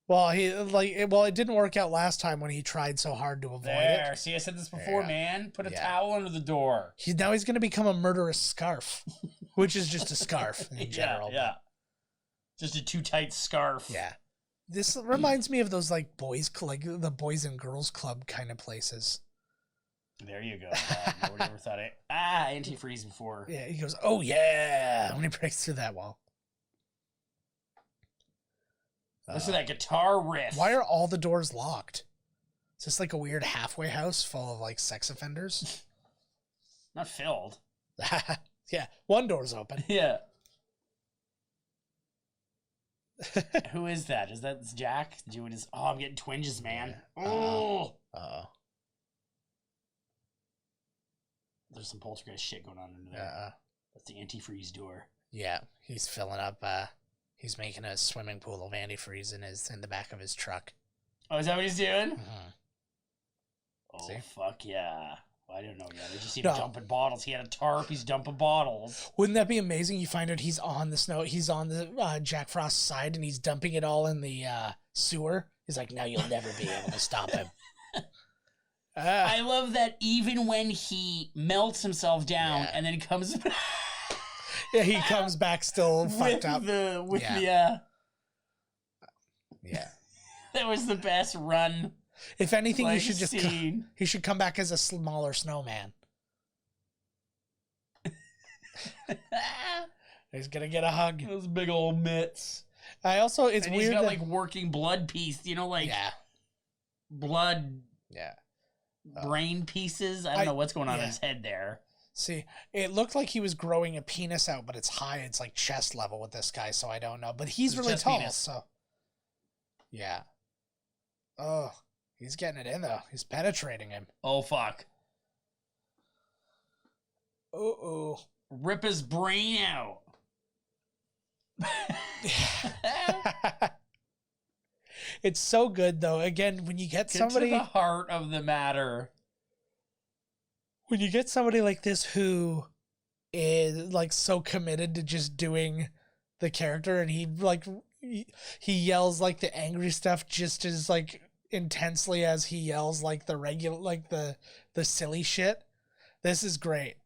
Well, it didn't work out last time when he tried so hard to avoid
There.
it.
See, I said this before,
Yeah.
man. Put a
Yeah.
towel under the door.
He's going to become a murderous scarf, which is just a scarf in general.
Yeah. Just a too tight scarf.
Yeah. This reminds me of those like the Boys and Girls Club kind of places.
There you go. Nobody ever thought it. Antifreeze before.
Yeah, he goes, oh yeah, when he breaks through that wall.
Listen to that guitar riff.
Why are all the doors locked? Is this like a weird halfway house full of like sex offenders?
Not filled.
Yeah, one door's open.
Yeah. Who is that? Is that Jack doing his? Oh, I'm getting twinges, man. Oh. There's some poltergeist shit going on under there. That's the antifreeze door.
Yeah, he's filling up. He's making a swimming pool of antifreeze in the back of his truck.
Oh, is that what he's doing?
Mhm.
Oh,
See?
fuck yeah. Well, I don't know yet. I just see him
No.
dumping bottles. He had a tarp. He's dumping bottles.
Wouldn't that be amazing? You find out he's on the snow. He's on the Jack Frost's side, and he's dumping it all in the sewer He's like, now you'll never be able to stop him.
I love that even when he melts himself down
Yeah.
and then comes back.
Yeah, he comes back still fucked up.
Yeah. That was the best run.
If anything,
like,
he should just he should come back as a smaller snowman. He's gonna get a hug.
Those big old mitts.
I also, it's
And
weird.
He's got
that,
like working blood piece, like
yeah,
blood
yeah.
brain pieces. I don't know what's going on in
yeah.
his head there.
See, it looked like he was growing a penis out, but it's high. It's like chest level with this guy, so I don't know. But he's
It's
really
chest
tall,
penis.
so yeah. Oh, he's getting it in though. He's penetrating him.
Oh fuck!
Uh-oh.
Rip his brain out.
It's so good though. Again, when you get somebody
to the heart of the matter.
When you get somebody like this who is like so committed to just doing the character, and he yells like the angry stuff just as like intensely as he yells like the regular, like the silly shit. This is great.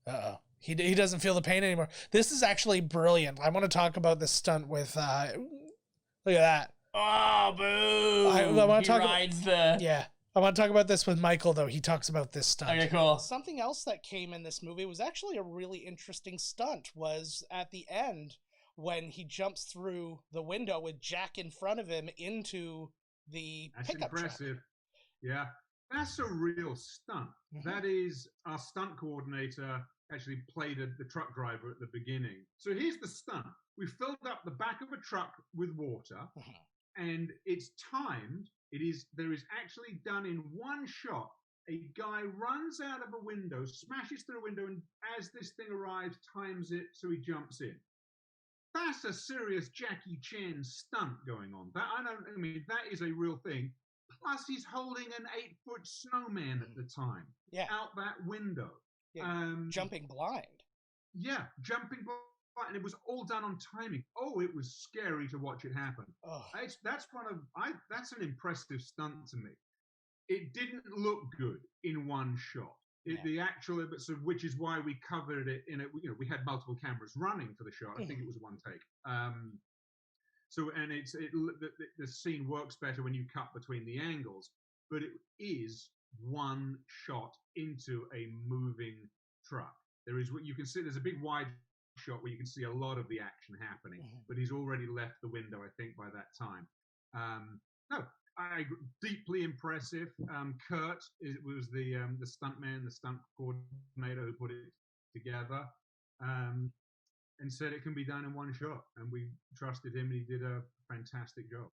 Uh-oh. He doesn't feel the pain anymore. This is actually brilliant. I want to talk about this stunt with look at that.
Oh, boo!
I want to talk
rides the...
Yeah. I want to talk about this with Michael, though. He talks about this stunt.
Okay, cool.
Something else that came in this movie was actually a really interesting stunt, was at the end when he jumps through the window with Jack in front of him into the
That's
pickup
impressive.
truck.
Yeah. That's a real stunt.
Mm-hmm.
That is, our stunt coordinator actually played the truck driver at the beginning. So here's the stunt. We filled up the back of a truck with water, and it's timed. There is actually done in one shot. A guy runs out of a window, smashes through a window, and as this thing arrives, times it so he jumps in. That's a serious Jackie Chan stunt going on. That is a real thing. Plus, he's holding an 8-foot snowman at the time.
Yeah.
Out that window.
Yeah, jumping blind.
Yeah, jumping blind. And it was all done on timing. Oh, it was scary to watch it happen.
Oh.
That's an impressive stunt to me. It didn't look good in one shot. Which is why we covered it in it. We had multiple cameras running for the shot. I think it was one take. The scene works better when you cut between the angles, but it is one shot into a moving truck. There is what you can see. There's a big wide shot where you can see a lot of the action happening, but he's already left the window, I think, by that time. Deeply impressive. Kurt was the stuntman, the stunt coordinator who put it together, and said it can be done in one shot, and we trusted him, and he did a fantastic job.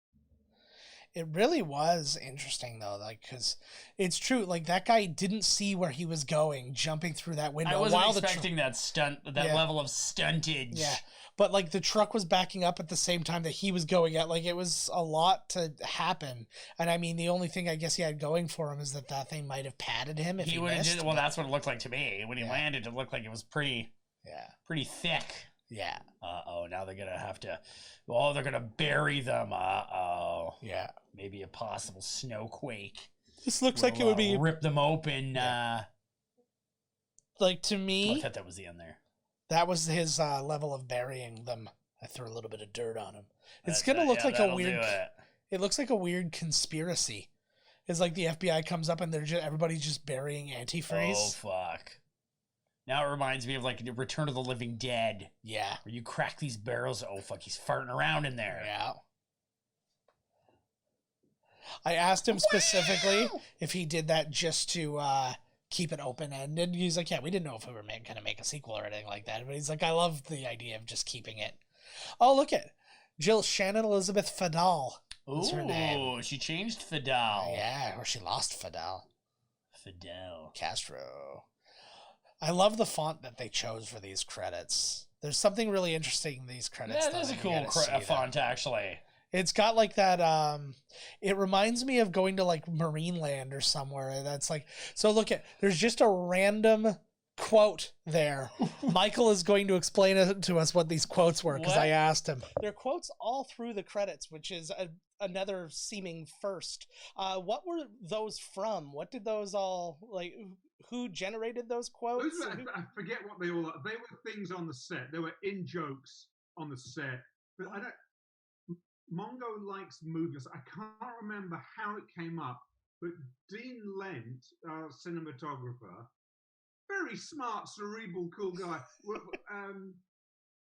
It really was interesting, though, because it's true. Like, that guy didn't see where he was going, jumping through that window.
I wasn't expecting that level of stuntage.
Yeah, but, like, the truck was backing up at the same time that he was going at. Like, it was a lot to happen. And, I mean, the only thing I guess he had going for him is that thing might have padded him if he missed.
Well, that's what it looked like to me. When he landed, it looked like it was pretty thick.
Yeah.
Now they're going to have to... Oh, they're going to bury them.
Yeah.
Maybe a possible snowquake.
This looks like it would be...
Rip them open.
Like, to me...
I thought that was the end there.
That was his level of burying them. I threw a little bit of dirt on him. It's going to look like a weird... It looks like a weird conspiracy. It's like the FBI comes up and everybody's just burying antifreeze.
Oh, fuck. Now it reminds me of like Return of the Living Dead.
Yeah. Where
you crack these barrels. Oh, fuck, he's farting around in there.
Yeah. I asked him specifically if he did that just to keep it open-ended. He's like, yeah, we didn't know if we were going to make a sequel or anything like that. But he's like, I love the idea of just keeping it. Oh, look at Shannon Elizabeth Fadal. That's her name.
Oh, she changed Fidel.
Yeah, or she lost Fidel.
Fidel
Castro. I love the font that they chose for these credits. There's something really interesting in these credits.
Yeah, it is a cool font, actually.
It's got like that, it reminds me of going to like Marineland or somewhere. That's like, so look at, there's just a random quote there. Michael is going to explain it to us what these quotes were, because
What?
I asked him. There are quotes all through the credits, which is another seeming first. What were those from? What did those all, like, who generated those quotes?
I forget what they all are. They were things on the set. They were in-jokes on the set. But I don't... Mongo likes movies. I can't remember how it came up, but Dean Lent, our cinematographer, very smart, cerebral, cool guy.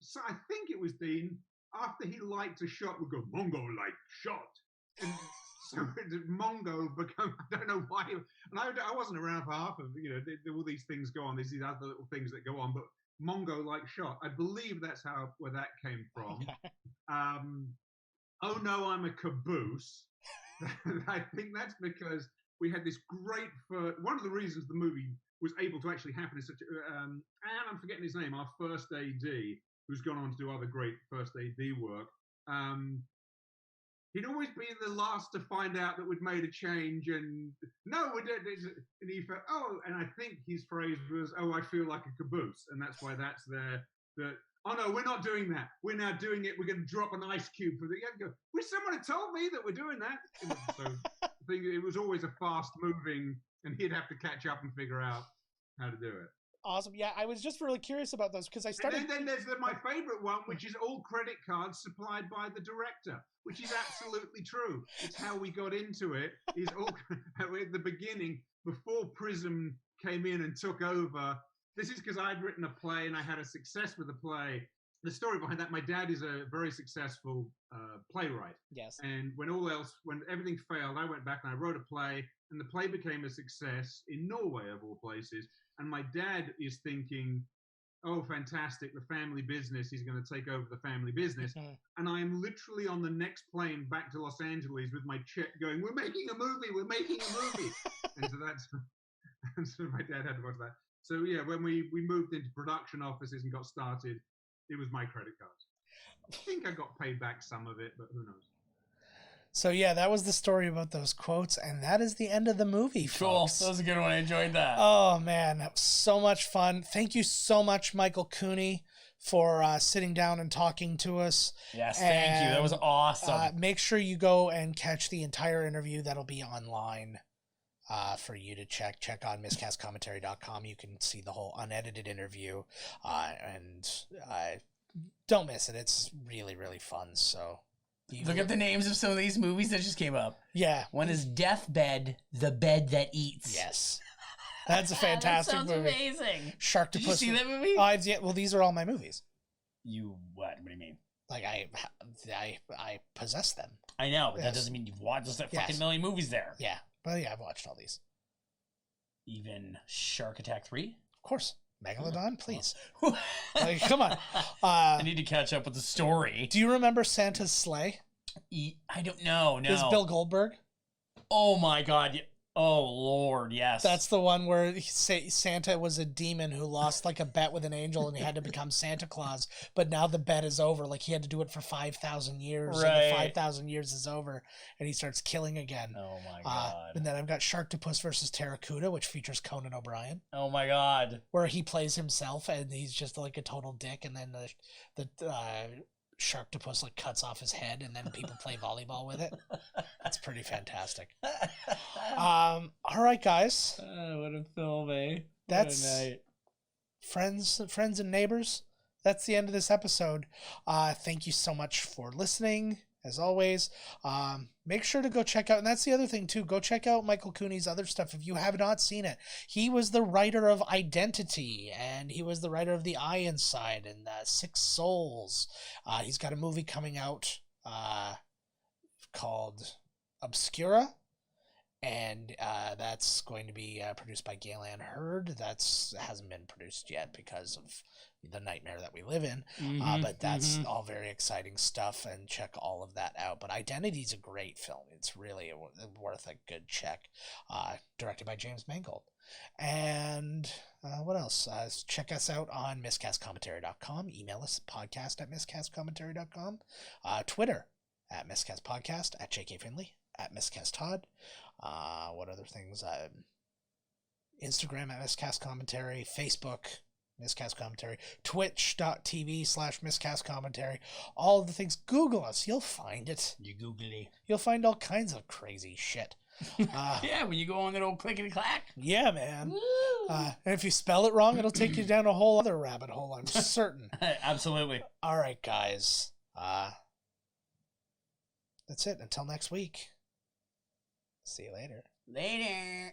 So I think it was Dean. After he liked a shot, would go, Mongo liked shot. And so Mongo become, I don't know why. And I wasn't around for half of, all these things go on. There's these other little things that go on, but Mongo liked shot. I believe that's where that came from. Oh no, I'm a caboose. I think that's because we had this great one of the reasons the movie was able to actually happen is such and I'm forgetting his name, our first AD, who's gone on to do other great first AD work. He'd always be the last to find out that we'd made a change, and no, we did. And he felt, and I think his phrase was, I feel like a caboose, and that's why that's there. Oh no, we're not doing that. We're now doing it. We're going to drop an ice cube for the. Wish someone had told me that we're doing that. So I think it was always a fast moving, and he'd have to catch up and figure out how to do it.
Awesome. Yeah, I was just really curious about those because I started.
And then there's my favorite one, which is all credit cards supplied by the director, which is absolutely true. It's how we got into it. Is all at the beginning, before Prism came in and took over. This is because I'd written a play and I had a success with the play. The story behind that, my dad is a very successful playwright.
Yes.
And when everything failed, I went back and I wrote a play, and the play became a success in Norway, of all places. And my dad is thinking, oh, fantastic, the family business, he's going to take over the family business. And I am literally on the next plane back to Los Angeles with my check going, we're making a movie. And so my dad had to watch that. So yeah, when we moved into production offices and got started, it was my credit cards. I think I got paid back some of it, but who knows?
So yeah, that was the story about those quotes, and that is the end of the movie,
Cool.
folks.
That was a good one. I enjoyed that.
Oh man, that was so much fun. Thank you so much, Michael Cooney, for sitting down and talking to us.
Yes, thank you. That was awesome.
Make sure you go and catch the entire interview. That'll be online for you to check. Check on miscastcommentary.com. You can see the whole unedited interview, and don't miss it. It's really, really fun. So
look at the names of some of these movies that just came up.
Yeah.
One is Deathbed, the bed that eats.
Yes. That's a fantastic
that sounds
movie.
Amazing.
Sharktopus.
Did you see that movie?
Yeah, well, these are all my movies.
You what? What do you mean?
Like I possess them.
I know, but that doesn't mean you've watched. There's like fucking million movies there.
Yeah, but yeah, I've watched all these.
Even Shark Attack 3?
Of course. Megalodon, please. Like, come on.
I need to catch up with the story.
Do you remember Santa's Sleigh?
I don't know. No.
Is Bill Goldberg?
Oh my God. Oh Lord, yes.
That's the one where Santa was a demon who lost like a bet with an angel and he had to become Santa Claus. But now the bet is over. Like he had to do it for 5,000 years.
Right.
And the 5,000 years is over and he starts killing again.
Oh my God.
And then I've got Sharktopus versus Terracuda, which features Conan O'Brien.
Oh my God.
Where he plays himself and he's just like a total dick. And then the Sharktopus like cuts off his head and then people play volleyball with it. It's pretty fantastic. All right, guys.
What a film, eh?
That's
what a night.
friends and neighbors. That's the end of this episode. Thank you so much for listening. As always, make sure to go check out, and that's the other thing too, go check out Michael Cooney's other stuff if you have not seen it. He was the writer of Identity, and he was the writer of The Eye Inside and Six Souls. He's got a movie coming out called Obscura, and that's going to be produced by Galen Hurd. Hasn't been produced yet because of the nightmare that we live in, but that's all very exciting stuff, and check all of that out. But Identity is a great film. It's really worth a good check. Directed by James Mangold. And what else? Check us out on miscastcommentary.com. Email us podcast@miscastcommentary.com. Twitter @miscastpodcast, @JK Finley, @miscasttodd. What other things? Instagram at miscastcommentary, Facebook, Miscast Commentary, twitch.tv/Miscast Commentary, all of the things. Google us. You'll find it.
You googly.
You'll find all kinds of crazy shit.
Yeah, when you go on that old clickety clack.
Yeah, man. And if you spell it wrong, it'll take you down a whole other rabbit hole, I'm certain.
Absolutely.
All right, guys. That's it. Until next week. See you later.
Later.